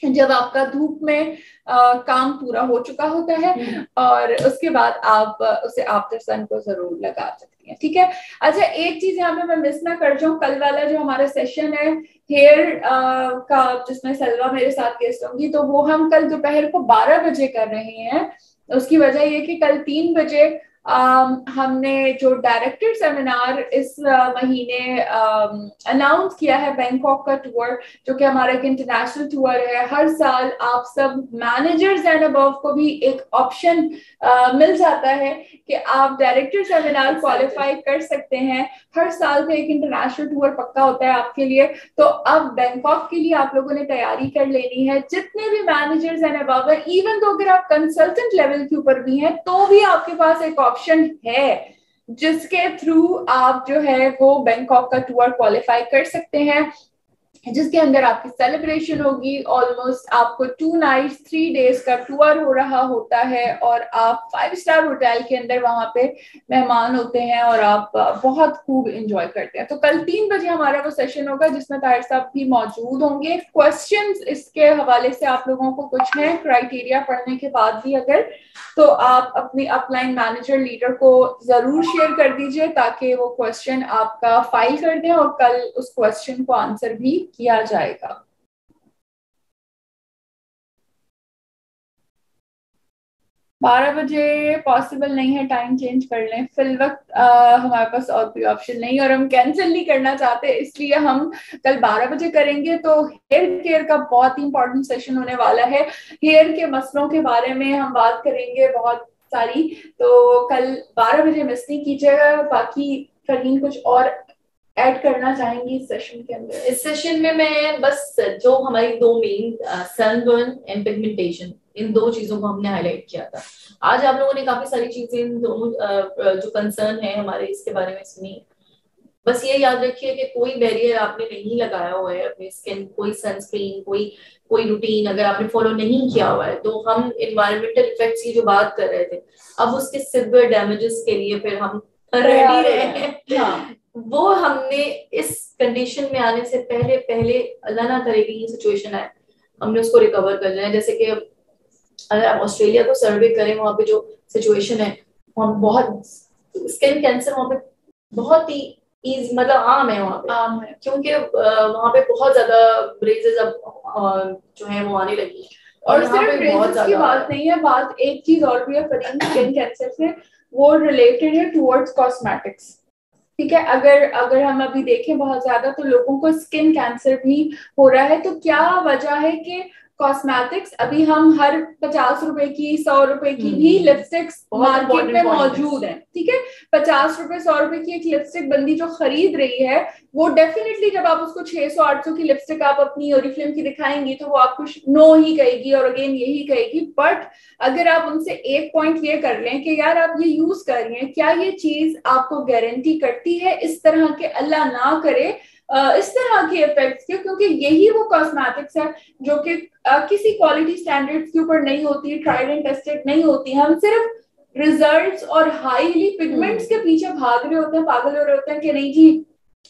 जब आपका धूप में काम पूरा हो चुका होता है, और उसके बाद आप उसे आफ्टर सन को जरूर लगा सकती हैं, ठीक है। अच्छा, एक चीज यहाँ पे मैं मिस ना कर जाऊँ, कल वाला जो हमारा सेशन है हेयर का, जिसमें सलवा मेरे साथ गेस्ट होंगी, तो वो हम कल दोपहर को 12 बजे कर रहे हैं। उसकी वजह ये कि कल 3 बजे हमने जो डायरेक्टर सेमिनार इस महीने अनाउंस किया है, बैंकॉक का टूर, जो कि हमारा एक इंटरनेशनल टूर है। हर साल आप सब मैनेजर्स एंड अबव को भी एक ऑप्शन मिल जाता है कि आप डायरेक्टर सेमिनार क्वालिफाई कर सकते हैं। हर साल का एक इंटरनेशनल टूर पक्का होता है आपके लिए। तो अब बैंकॉक के लिए आप लोगों ने तैयारी कर लेनी है। जितने भी मैनेजर्स एंड अबव है, इवन तो अगर आप कंसल्टेंट लेवल के ऊपर भी हैं, तो भी आपके पास एक ऑप्शन है जिसके थ्रू आप जो है वो बैंकॉक का टूर क्वालिफाई कर सकते हैं, जिसके अंदर आपकी सेलिब्रेशन होगी। ऑलमोस्ट आपको 2 नाइट्स 3 डेज का टूर हो रहा होता है, और आप 5 स्टार होटल के अंदर वहां पे मेहमान होते हैं, और आप बहुत खूब एंजॉय करते हैं। तो कल 3 बजे हमारा वो सेशन होगा, जिसमें ताहिर साहब भी मौजूद होंगे। क्वेश्चंस इसके हवाले से आप लोगों को कुछ है क्राइटेरिया पढ़ने के बाद भी अगर, तो आप अपनी अपलाइन मैनेजर लीडर को जरूर शेयर कर दीजिए, ताकि वो क्वेश्चन आपका फाइल कर दें, और कल उस क्वेश्चन को आंसर भी किया जाएगा। 12 बजे पॉसिबल नहीं है, टाइम चेंज कर लें। फिल वक्त हमारे पास और कोई ऑप्शन नहीं, और हम कैंसिल नहीं करना चाहते, इसलिए हम कल 12 बजे करेंगे। तो हेयर केयर का बहुत ही इंपॉर्टेंट सेशन होने वाला है। हेयर के मसलों के बारे में हम बात करेंगे बहुत सारी, तो कल 12 बजे मिस नहीं कीजिएगा। बाकी फरहीन कुछ और ऐड करना चाहेंगी इस सेशन के अंदर? इस सेशन में मैं बस जो हमारी 2 मेन सनबर्न एंड पिगमेंटेशन, इन 2 चीजों को हमने हाईलाइट किया था। आज आप लोगों ने काफी सारी चीजें इन दोनों जो कंसर्न है हमारे, इसके बारे में सुनी। बस ये याद रखिए कि कोई बैरियर आपने नहीं लगाया हुआ है अपनी स्किन, कोई सनस्क्रीन, कोई रूटीन अगर आपने फॉलो नहीं किया हुआ है, तो हम इन्वायरमेंटल इफेक्ट्स की जो बात कर रहे थे, अब उसके सिवियर डैमेजेस के लिए फिर हम रेडी रहे हैं। वो हमने इस कंडीशन में आने से पहले अल्लाह ना करे कि ये सिचुएशन आए, हमने उसको रिकवर कर लेना है। जैसे कि अगर आप ऑस्ट्रेलिया को सर्वे करें, वहाँ पे जो सिचुएशन है, वहाँ बहुत स्किन कैंसर वहाँ पे बहुत ही इजी, मतलब आम है वहाँ पे, आम है, क्योंकि वहाँ पे बहुत ज्यादा ब्रेजेस अब जो है वो आने लगी। और सिर्फ ब्रेजेस की बात नहीं है, बात एक चीज और भी है फरीन स्किन कैंसर से, वो रिलेटेड है टुवर्ड्स कॉस्मेटिक्स। ठीक है, अगर हम अभी देखें बहुत ज्यादा तो लोगों को स्किन कैंसर भी हो रहा है। तो क्या वजह है कि कॉस्मेटिक्स, अभी हम हर 50 रुपए की 100 रुपए की भी लिपस्टिक्स मार्केट में मौजूद है, ठीक है। 50 रुपए 100 रुपए की एक लिपस्टिक बंदी जो खरीद रही है, वो डेफिनेटली जब आप उसको 600-800 की लिपस्टिक आप अपनी ओरिफ्लेम की दिखाएंगी तो वो आपको नो ही कहेगी, और अगेन यही कहेगी। बट अगर आप उनसे एक पॉइंट ये कर लें कि यार आप ये यूज कर रही हैं, क्या ये चीज आपको गारंटी करती है इस तरह के, अल्लाह ना करे, इस तरह के इफेक्ट्स के, क्योंकि यही वो कॉस्मेटिक्स है जो कि किसी क्वालिटी स्टैंडर्ड्स के ऊपर नहीं होती, ट्राइड एंड टेस्टेड नहीं होती। हम सिर्फ रिजल्ट्स और हाईली पिगमेंट्स के पीछे भाग रहे होते हैं, पागल हो रहे होते हैं कि नहीं जी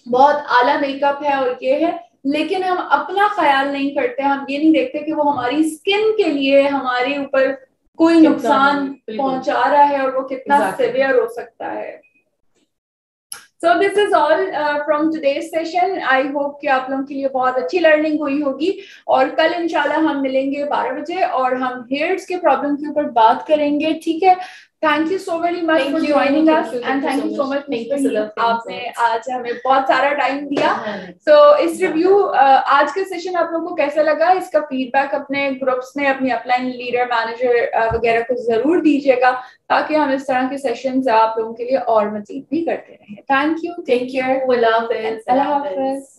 बहुत आला मेकअप है और ये है, लेकिन हम अपना ख्याल नहीं करते। हम ये नहीं देखते कि वो हमारी स्किन के लिए हमारे ऊपर कोई नुकसान पहुंचा रहा है और वो कितना सिवियर हो सकता है। So this is all from today's session. I hope कि आप लोगों के लिए बहुत अच्छी लर्निंग हुई होगी, और कल इंशाल्लाह हम मिलेंगे 12 बजे और हम हेयर्स के प्रॉब्लम के ऊपर बात करेंगे, ठीक है। Thank you so very much for joining us, and thank you so much, आपने आज हमें बहुत सारा टाइम दिया। तो इस रिव्यू आज का सेशन आप लोगों को कैसा लगा, इसका फीडबैक अपने ग्रुप्स में अपनी अपलाइन लीडर मैनेजर वगैरह को जरूर दीजिएगा, ताकि हम इस तरह के सेशंस आप लोगों के लिए और मजीद भी करते रहें। थैंक यू, टेक केयर, अल्लाह हाफिज।